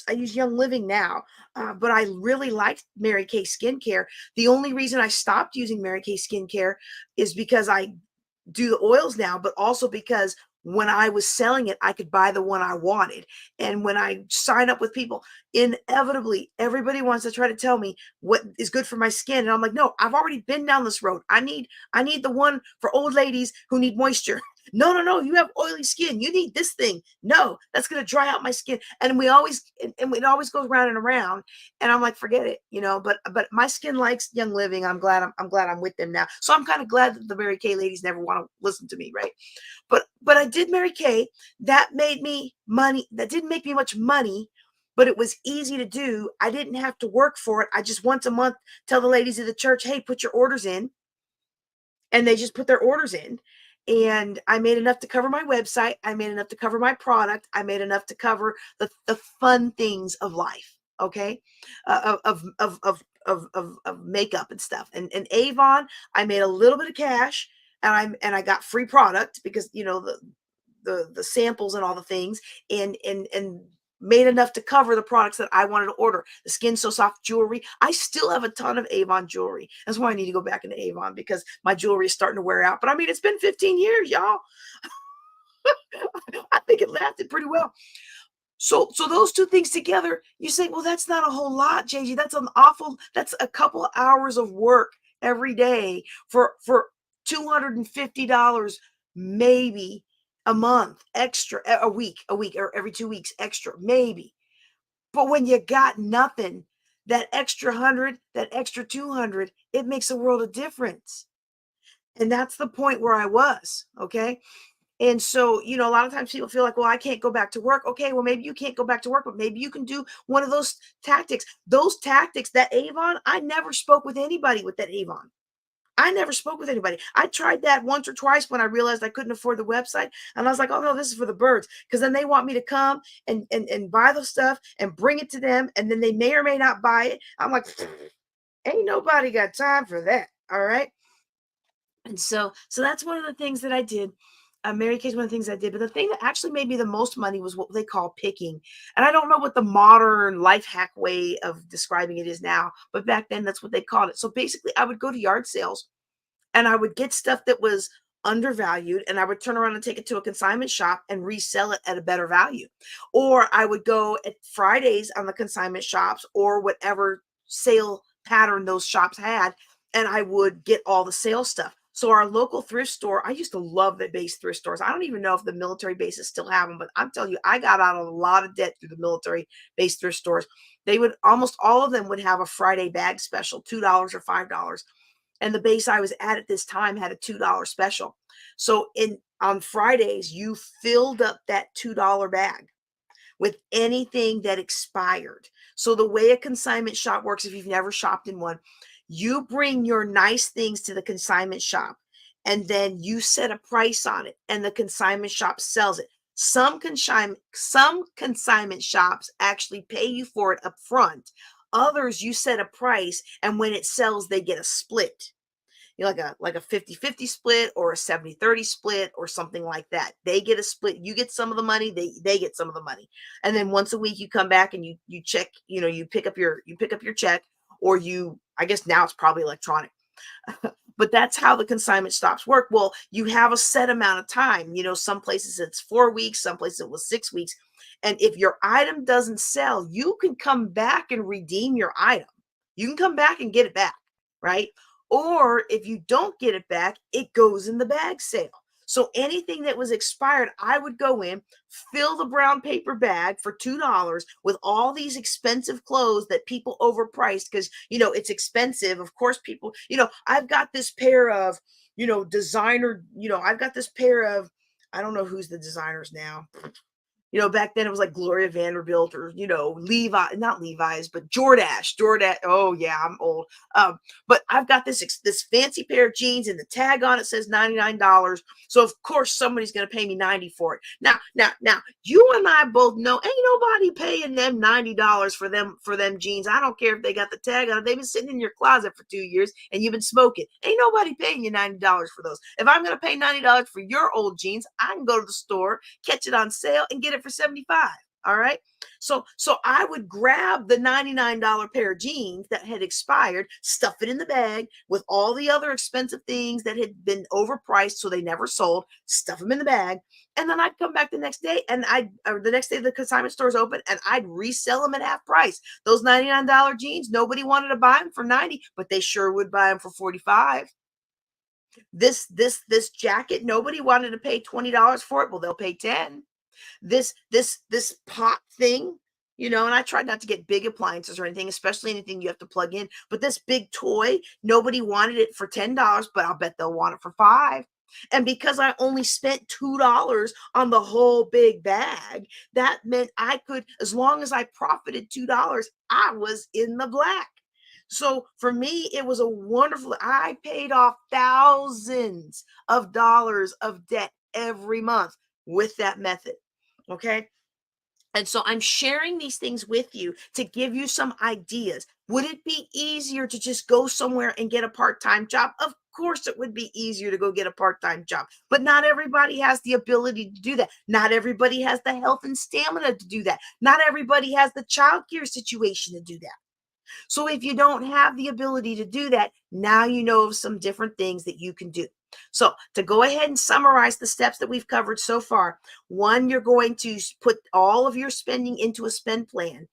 Young Living now, but I really liked Mary Kay skincare. The only reason I stopped using Mary Kay skincare is because I do the oils now, but also because when I was selling it, I could buy the one I wanted. And when I sign up with people, inevitably everybody wants to try to tell me what is good for my skin. And I'm like, no, I've already been down this road. I need the one for old ladies who need moisture. No, no, no, you have oily skin. You need this thing. No, that's gonna dry out my skin. And it always goes round and around. And I'm like, forget it, but my skin likes Young Living. I'm glad I'm with them now. So I'm kind of glad that the Mary Kay ladies never want to listen to me, right? But I did Mary Kay. That made me money. That didn't make me much money, but it was easy to do. I didn't have to work for it. I just once a month tell the ladies of the church, hey, put your orders in. And they just put their orders in. And I made enough to cover my website. I made enough to cover my product. I made enough to cover the fun things of life. Okay. Of makeup and stuff. And Avon, I made a little bit of cash, and I got free product because the samples and all the things, and made enough to cover the products that I wanted to order. The Skin So Soft jewelry. I still have a ton of Avon jewelry. That's why I need to go back into Avon, because my jewelry is starting to wear out. But I mean, it's been 15 years, y'all. I think it lasted pretty well. So those two things together, you say, well, that's not a whole lot, JG. That's a couple of hours of work every day for $250 maybe a month extra, a week, or every 2 weeks extra, maybe. But when you got nothing, that extra 100, that extra 200, it makes a world of difference. And that's the point where I was, okay? And so, a lot of times people feel like, well, I can't go back to work. Okay, well, maybe you can't go back to work, but maybe you can do one of those tactics. Those tactics, that Avon, I never spoke with anybody with that Avon. I never spoke with anybody. I tried that once or twice when I realized I couldn't afford the website. And I was like, oh no, this is for the birds. Because then they want me to come and buy the stuff and bring it to them. And then they may or may not buy it. I'm like, ain't nobody got time for that. All right. And so that's one of the things that I did. Mary Kay's one of the things I did, but the thing that actually made me the most money was what they call picking. And I don't know what the modern life hack way of describing it is now, but back then that's what they called it. So basically, I would go to yard sales and I would get stuff that was undervalued, and I would turn around and take it to a consignment shop and resell it at a better value. Or I would go at Fridays on the consignment shops or whatever sale pattern those shops had, and I would get all the sale stuff. So our local thrift store, I used to love the base thrift stores. I don't even know if the military bases still have them, but I'm telling you, I got out of a lot of debt through the military base thrift stores. They would, almost all of them would have a Friday bag special, $2 or $5. And the base I was at this time had a $2 special. So on Fridays, you filled up that $2 bag with anything that expired. So the way a consignment shop works, if you've never shopped in one, you bring your nice things to the consignment shop, and then you set a price on it, and the consignment shop sells it. Some consignment shops actually pay you for it up front. Others, you set a price, and when it sells, they get a split. You know, like a 50-50 split or a 70-30 split or something like that. They get a split. You get some of the money, they get some of the money. And then once a week you come back and you check, you pick up your check, or I guess now it's probably electronic. But that's how the consignment stops work. Well, you have a set amount of time. Some places it's 4 weeks, some places it was 6 weeks. And if your item doesn't sell, you can come back and redeem your item. You can come back and get it back, right? Or if you don't get it back, it goes in the bag sale. So anything that was expired, I would go in, fill the brown paper bag for $2 with all these expensive clothes that people overpriced because, it's expensive. Of course, people, I've got this pair of, designer, I've got this pair of, I don't know who's the designers now. Back then it was like Gloria Vanderbilt or, Levi, not Levi's, but Jordache. Oh yeah, I'm old. But I've got this fancy pair of jeans and the tag on it says $99. So of course somebody's gonna pay me 90 for it. Now, you and I both know ain't nobody paying them $90 for them jeans. I don't care if they got the tag on it. They've been sitting in your closet for 2 years and you've been smoking. Ain't nobody paying you $90 for those. If I'm gonna pay $90 for your old jeans, I can go to the store, catch it on sale, and get it for 75. All right. So I would grab the $99 pair of jeans that had expired, stuff it in the bag with all the other expensive things that had been overpriced, so they never sold, stuff them in the bag. And then I'd come back the next day the next day the consignment store's open, and I'd resell them at half price. Those $99 jeans, nobody wanted to buy them for 90, but they sure would buy them for 45. This jacket, nobody wanted to pay $20 for it. Well, they'll pay 10. This pot thing, and I tried not to get big appliances or anything, especially anything you have to plug in, but this big toy, nobody wanted it for $10, but I'll bet they'll want it for 5. And because I only spent $2 on the whole big bag, that meant I could, as long as I profited $2, I was in the black. So for me, it was a wonderful, I paid off thousands of dollars of debt every month with that method. Okay. And so I'm sharing these things with you to give you some ideas. Would it be easier to just go somewhere and get a part-time job? Of course, it would be easier to go get a part-time job, but not everybody has the ability to do that. Not everybody has the health and stamina to do that. Not everybody has the childcare situation to do that. So if you don't have the ability to do that, now you know of some different things that you can do. So to go ahead and summarize the steps that we've covered so far, one, you're going to put all of your spending into a spend plan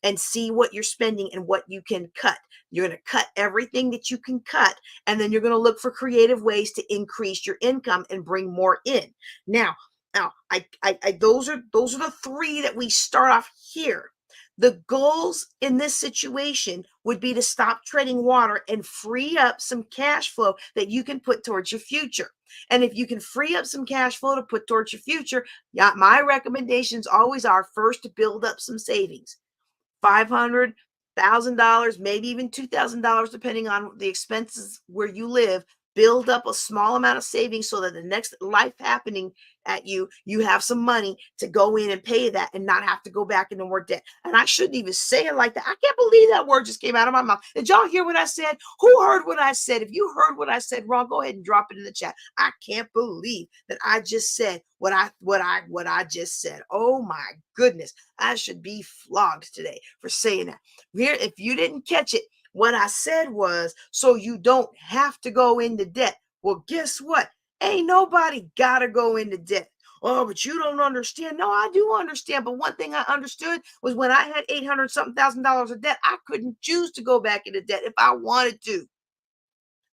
and see what you're spending and what you can cut. You're going to cut everything that you can cut, and then you're going to look for creative ways to increase your income and bring more in. Now, those are the three that we start off here. The goals in this situation would be to stop treading water and free up some cash flow that you can put towards your future. And if you can free up some cash flow to put towards your future, yeah, my recommendations always are first to build up some savings. $500, $1,000, maybe even $2,000, depending on the expenses where you live. Build up a small amount of savings so that the next life happening at you, you have some money to go in and pay that and not have to go back into more debt. And I shouldn't even say it like that. I can't believe that word just came out of my mouth. Did y'all hear what I said? Who heard what I said? If you heard what I said wrong, go ahead and drop it in the chat. I can't believe that I just said what I just said. Oh my goodness. I should be flogged today for saying that. Here, if you didn't catch it, what I said was, so you don't have to go into debt. Well, guess what? Ain't nobody gotta go into debt. Oh, but you don't understand. No, I do understand. But one thing I understood was when I had 800 something thousand dollars of debt, I couldn't choose to go back into debt if I wanted to.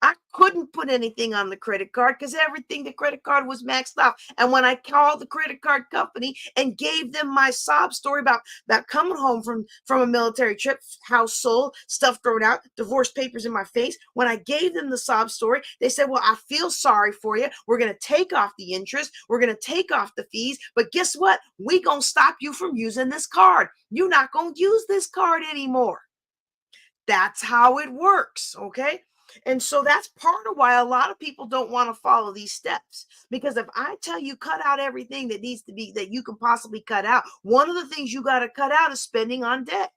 I couldn't put anything on the credit card because everything the credit card was maxed out. And when I called the credit card company and gave them my sob story about coming home from a military trip, house sold, stuff thrown out, divorce papers in my face, when I gave them the sob story, they said, well, I feel sorry for you. We're going to take off the interest. We're going to take off the fees. But guess what? We going to stop you from using this card. You're not going to use this card anymore. That's how it works, okay? And so that's part of why a lot of people don't want to follow these steps. Because if I tell you cut out everything that needs to be, that you can possibly cut out, one of the things you got to cut out is spending on debt.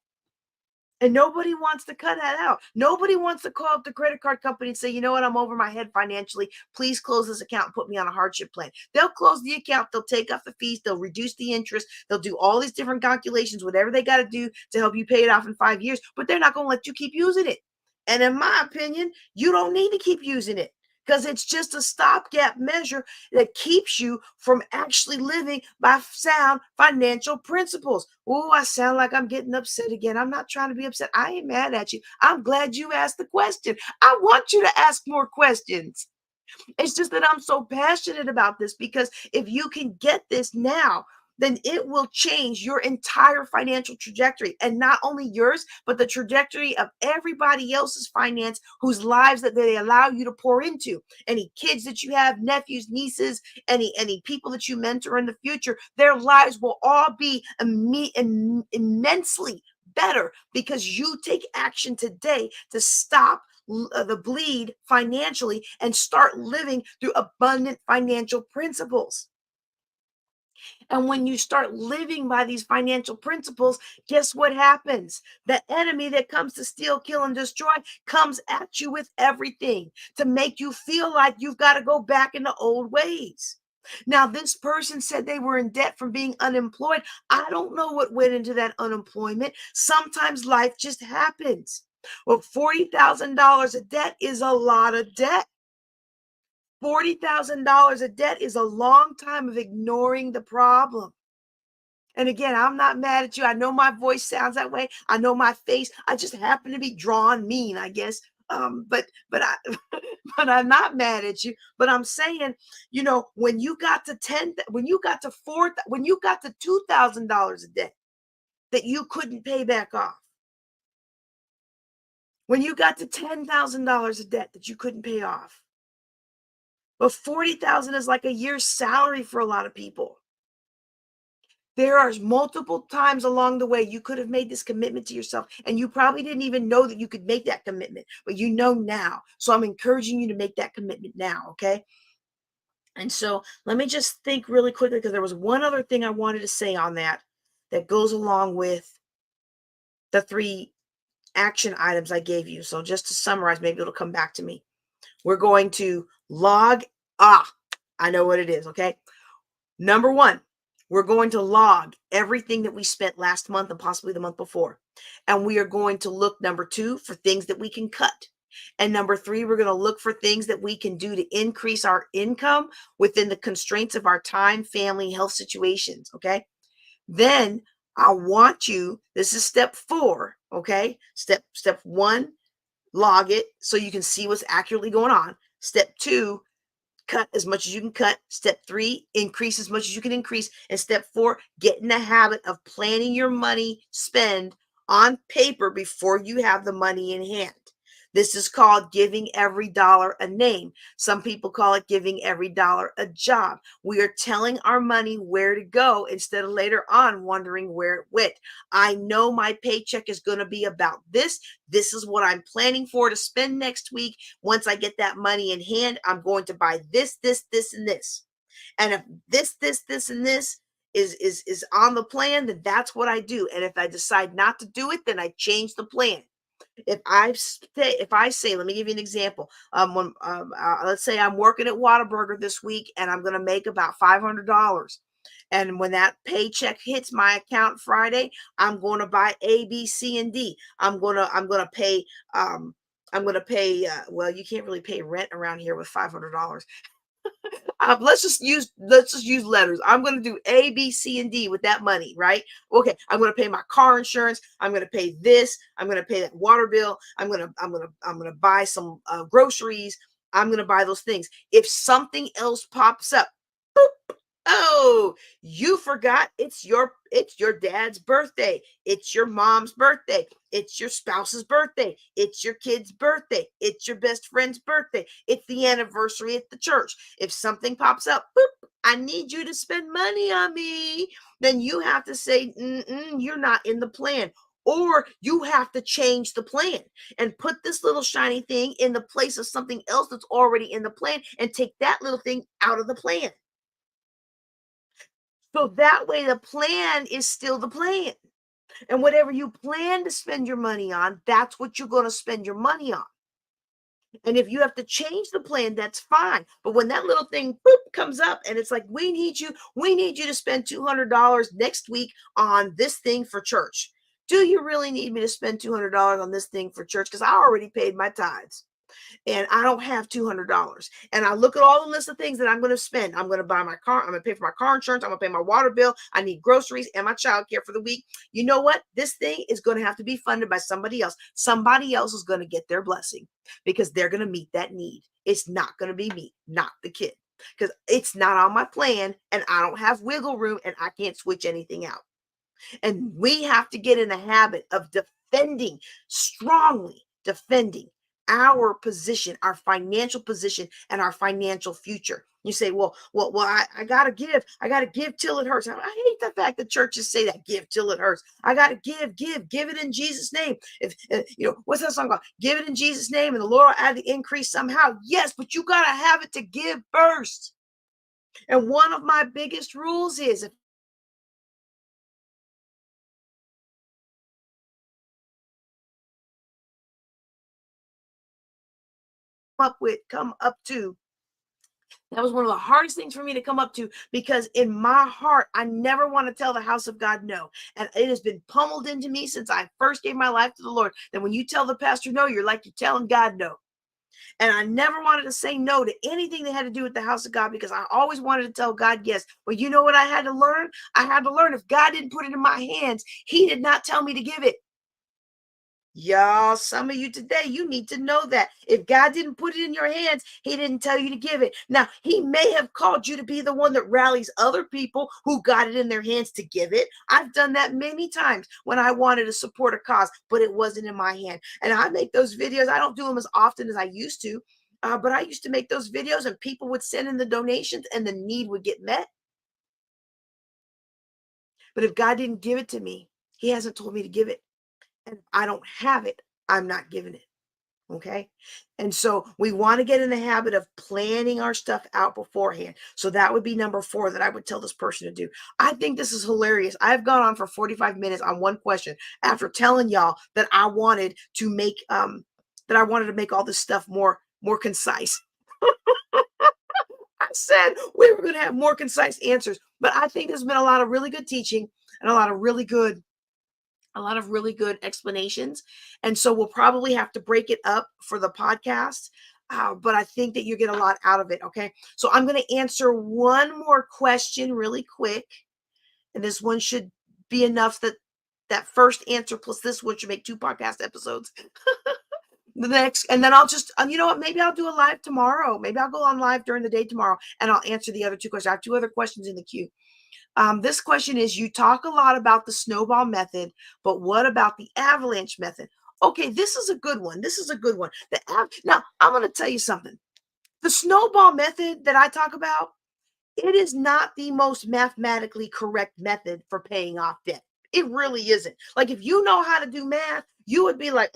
And nobody wants to cut that out. Nobody wants to call up the credit card company and say, you know what, I'm over my head financially. Please close this account and put me on a hardship plan. They'll close the account. They'll take off the fees. They'll reduce the interest. They'll do all these different calculations, whatever they got to do to help you pay it off in 5 years. But they're not going to let you keep using it. And in my opinion, you don't need to keep using it, because it's just a stopgap measure that keeps you from actually living by sound financial principles. Oh, I sound like I'm getting upset again. I'm not trying to be upset. I ain't mad at you. I'm glad you asked the question. I want you to ask more questions. It's just that I'm so passionate about this, because if you can get this now, then it will change your entire financial trajectory, and not only yours, but the trajectory of everybody else's finance whose lives that they allow you to pour into. Any kids that you have, nephews, nieces, any people that you mentor in the future, their lives will all be immensely better, because you take action today to stop the bleed financially and start living through abundant financial principles. And when you start living by these financial principles, guess what happens? The enemy that comes to steal, kill, and destroy comes at you with everything to make you feel like you've got to go back into old ways. Now, this person said they were in debt from being unemployed. I don't know what went into that unemployment. Sometimes life just happens. Well, $40,000 of debt is a lot of debt. $40,000 of debt is a long time of ignoring the problem. And again, I'm not mad at you. I know my voice sounds that way. I know my face. I just happen to be drawn mean, I guess. But I but I'm not mad at you. But I'm saying, when you got to 10, when you got to 4, when you got to $2,000 a day that you couldn't pay back off, when you got to $10,000 of debt that you couldn't pay off, but 40,000 is like a year's salary for a lot of people. There are multiple times along the way you could have made this commitment to yourself, and you probably didn't even know that you could make that commitment, but you know now. So I'm encouraging you to make that commitment now, okay? And so let me just think really quickly, because there was one other thing I wanted to say on that goes along with the 3 action items I gave you. So just to summarize, maybe it'll come back to me. We're going to log. I know what it is, okay? Number 1, we're going to log everything that we spent last month and possibly the month before. And we are going to look, number 2, for things that we can cut. And number 3, we're going to look for things that we can do to increase our income within the constraints of our time, family, health situations, okay? Then I want you, this is step 4, okay? Step 1, log it so you can see what's accurately going on. Step 2, cut as much as you can cut. Step 3, increase as much as you can increase. And step 4, get in the habit of planning your money spend on paper before you have the money in hand. This is called giving every dollar a name. Some people call it giving every dollar a job. We are telling our money where to go instead of later on wondering where it went. I know my paycheck is going to be about this. This is what I'm planning for to spend next week. Once I get that money in hand, I'm going to buy this, this, this, and this. And if this, and this is on the plan, then that's what I do. And if I decide not to do it, then I change the plan. If I say, let me give you an example. Let's say I'm working at Whataburger this week, and I'm going to make about $500. And when that paycheck hits my account Friday, I'm going to buy A, B, C, and D. I'm going to pay. I'm going to pay. Well, you can't really pay rent around here with $500. Let's just use letters. I'm going to do A, B, C, and D with that money, right? Okay, I'm going to pay my car insurance. I'm going to pay this. I'm going to pay that water bill. I'm going to buy some groceries. I'm going to buy those things. If something else pops up, boop, oh, you forgot it's your dad's birthday. It's your mom's birthday. It's your spouse's birthday. It's your kid's birthday. It's your best friend's birthday. It's the anniversary at the church. If something pops up, boop, I need you to spend money on me. Then you have to say, you're not in the plan. Or you have to change the plan and put this little shiny thing in the place of something else that's already in the plan and take that little thing out of the plan. So that way the plan is still the plan. And whatever you plan to spend your money on, that's what you're going to spend your money on. And if you have to change the plan, that's fine. But when that little thing boop, comes up and it's like, we need you to spend $200 next week on this thing for church. Do you really need me to spend $200 on this thing for church? Because I already paid my tithes and I don't have $200. And I look at all the list of things that I'm going to spend. I'm going to buy my car. I'm going to pay for my car insurance. I'm going to pay my water bill. I need groceries and my child care for the week. You know what? This thing is going to have to be funded by somebody else. Somebody else is going to get their blessing because they're going to meet that need. It's not going to be me, not the kid, because it's not on my plan and I don't have wiggle room and I can't switch anything out. And we have to get in the habit of strongly defending our position, our financial position, and our financial future. You say, I gotta give till it hurts. I hate the fact that churches say that, give till it hurts. I gotta give it in Jesus' name. If what's that song called? Give it in Jesus' name, and the Lord will add the increase somehow. Yes, but you gotta have it to give first. And one of my biggest rules is if come up to. That was one of the hardest things for me to come up to because in my heart, I never want to tell the house of God no. And it has been pummeled into me since I first gave my life to the Lord that when you tell the pastor no, you're like you're telling God no. And I never wanted to say no to anything that had to do with the house of God because I always wanted to tell God yes. But you know what I had to learn? I had to learn if God didn't put it in my hands, he did not tell me to give it. Y'all, some of you today, you need to know that if God didn't put it in your hands, he didn't tell you to give it. Now, he may have called you to be the one that rallies other people who got it in their hands to give it. I've done that many times when I wanted to support a cause, but it wasn't in my hand. And I make those videos. I don't do them as often as I used to, but I used to make those videos and people would send in the donations and the need would get met. But if God didn't give it to me, he hasn't told me to give it. And if I don't have it, I'm not giving it. Okay. And so we want to get in the habit of planning our stuff out beforehand. So that would be number 4 that I would tell this person to do. I think this is hilarious. I've gone on for 45 minutes on one question after telling y'all that I wanted to make all this stuff more concise. I said we were going to have more concise answers, but I think there's been a lot of really good teaching and a lot of really good explanations. And so we'll probably have to break it up for the podcast. But I think that you get a lot out of it. Okay. So I'm going to answer one more question really quick. And this one should be enough that first answer plus this one should make 2 podcast episodes. The next, and then I'll just, you know what, maybe I'll do a live tomorrow. Maybe I'll go on live during the day tomorrow and I'll answer the other 2 questions. I have 2 other questions in the queue. This question is, you talk a lot about the snowball method, but what about the avalanche method? Okay, this is a good one. Now, I'm going to tell you something. The snowball method that I talk about, it is not the most mathematically correct method for paying off debt. It really isn't. Like if you know how to do math, you would be like,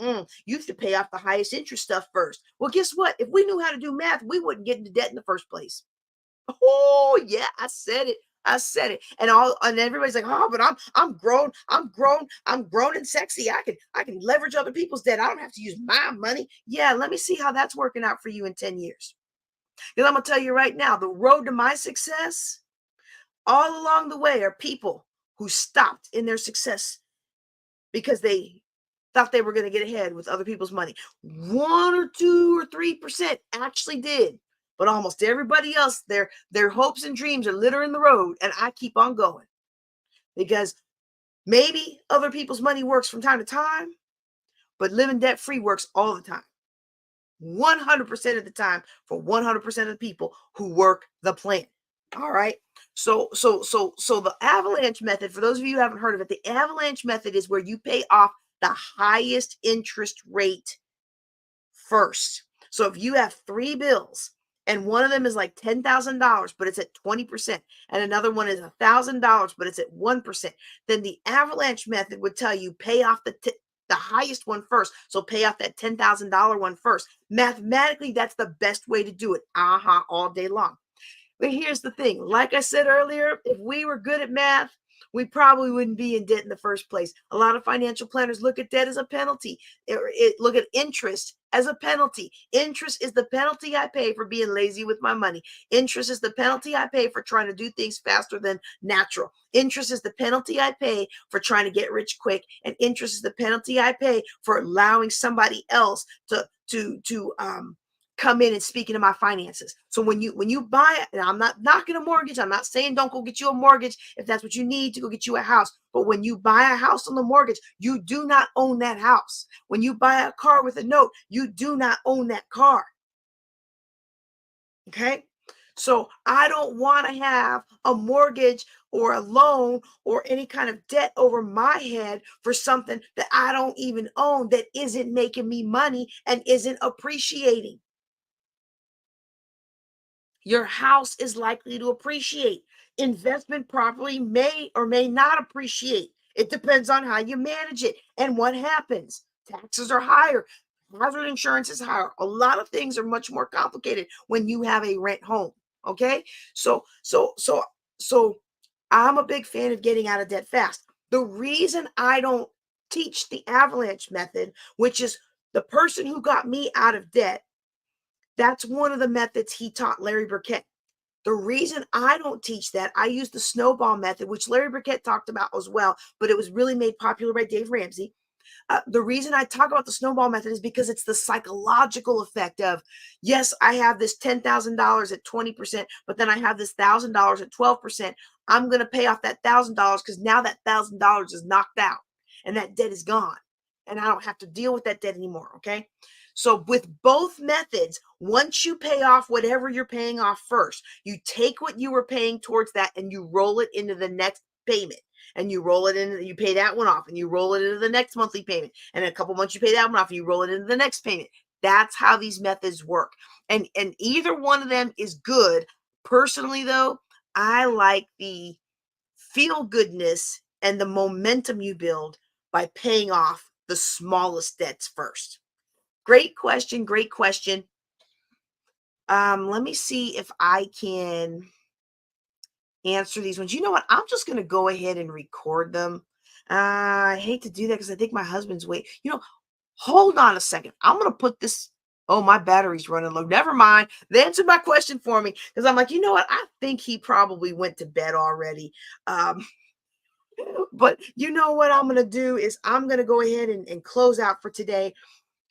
you should pay off the highest interest stuff first. Well, guess what? If we knew how to do math, we wouldn't get into debt in the first place. Oh yeah, I said it. And everybody's like, oh, but I'm grown and sexy. I can leverage other people's debt. I don't have to use my money. Yeah, let me see how that's working out for you in 10 years. Because I'm gonna tell you right now, the road to my success, all along the way, are people who stopped in their success because they thought they were going to get ahead with other people's money. 1 or 2 or 3% actually did. But almost everybody else, their hopes and dreams are littering the road, and I keep on going. Because maybe other people's money works from time to time, but living debt-free works all the time. 100% of the time for 100% of the people who work the plan. All right. So the avalanche method, for those of you who haven't heard of it, the avalanche method is where you pay off the highest interest rate first. So if you have 3 bills and one of them is like $10,000, but it's at 20%, and another one is $1,000, but it's at 1%, then the avalanche method would tell you pay off the highest one first. So pay off that $10,000 one first. Mathematically, that's the best way to do it. All day long. But here's the thing. Like I said earlier, if we were good at math, we probably wouldn't be in debt in the first place. A lot of financial planners look at debt as a penalty. Look at interest as a penalty. Interest is the penalty I pay for being lazy with my money. Interest is the penalty I pay for trying to do things faster than natural. Interest is the penalty I pay for trying to get rich quick, and interest is the penalty I pay for allowing somebody else to come in and speak into my finances. So when you buy it, and I'm not knocking a mortgage, I'm not saying don't go get you a mortgage if that's what you need to go get you a house. But when you buy a house on the mortgage, you do not own that house. When you buy a car with a note, you do not own that car. Okay? So I don't want to have a mortgage or a loan or any kind of debt over my head for something that I don't even own, that isn't making me money and isn't appreciating. Your house is likely to appreciate. Investment property may or may not appreciate. It depends on how you manage it and what happens. Taxes are higher. Hazard insurance is higher. A lot of things are much more complicated when you have a rent home. Okay. So I'm a big fan of getting out of debt fast. The reason I don't teach the avalanche method, which is the person who got me out of debt, that's one of the methods he taught Larry Burkett. The reason I don't teach that, I use the snowball method, which Larry Burkett talked about as well, but it was really made popular by Dave Ramsey. The reason I talk about the snowball method is because it's the psychological effect of, yes, I have this $10,000 at 20%, but then I have this $1,000 at 12%. I'm going to pay off that $1,000 because now that $1,000 is knocked out and that debt is gone. And I don't have to deal with that debt anymore. Okay. So with both methods, once you pay off whatever you're paying off first, you take what you were paying towards that and you roll it into the next payment, and you roll it in, you pay that one off and you roll it into the next monthly payment. And in a couple months, you pay that one off and you roll it into the next payment. That's how these methods work. And either one of them is good. Personally, though, I like the feel goodness and the momentum you build by paying off the smallest debts first. Great question. Great question. Let me see if I can answer these ones. You know what? I'm just going to go ahead and record them. I hate to do that because I think my husband's wait. Hold on a second. I'm going to put this. Oh, my battery's running low. Never mind. They answered my question for me because I'm like, you know what? I think he probably went to bed already. But you know what I'm going to do is I'm going to go ahead and close out for today.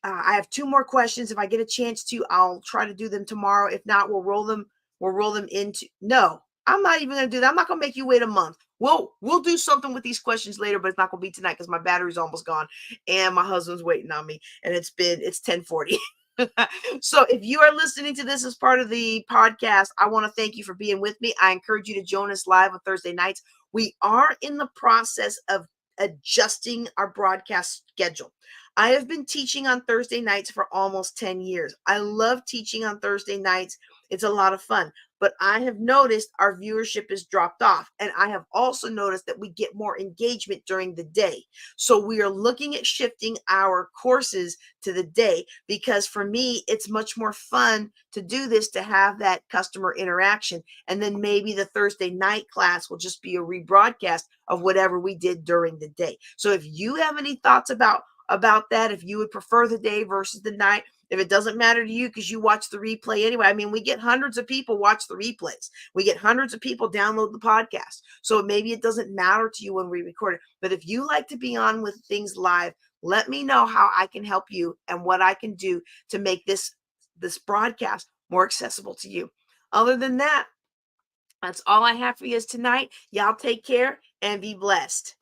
I have two more questions. If I get a chance to, I'll try to do them tomorrow. If not, we'll roll them. We'll roll them into. No, I'm not even going to do that. I'm not going to make you wait a month. We'll do something with these questions later, but it's not going to be tonight because my battery's almost gone and my husband's waiting on me, and it's 10:40. So if you are listening to this as part of the podcast, I want to thank you for being with me. I encourage you to join us live on Thursday nights. We are in the process of adjusting our broadcast schedule. I have been teaching on Thursday nights for almost 10 years. I love teaching on Thursday nights. It's a lot of fun. But I have noticed our viewership has dropped off. And I have also noticed that we get more engagement during the day. So we are looking at shifting our courses to the day because for me, it's much more fun to do this, to have that customer interaction. And then maybe the Thursday night class will just be a rebroadcast of whatever we did during the day. So if you have any thoughts about that, if you would prefer the day versus the night, if it doesn't matter to you because you watch the replay anyway. I mean, we get hundreds of people watch the replays. We get hundreds of people download the podcast. So maybe it doesn't matter to you when we record it. But if you like to be on with things live, let me know how I can help you and what I can do to make this broadcast more accessible to you. Other than that, that's all I have for you tonight. Y'all take care and be blessed.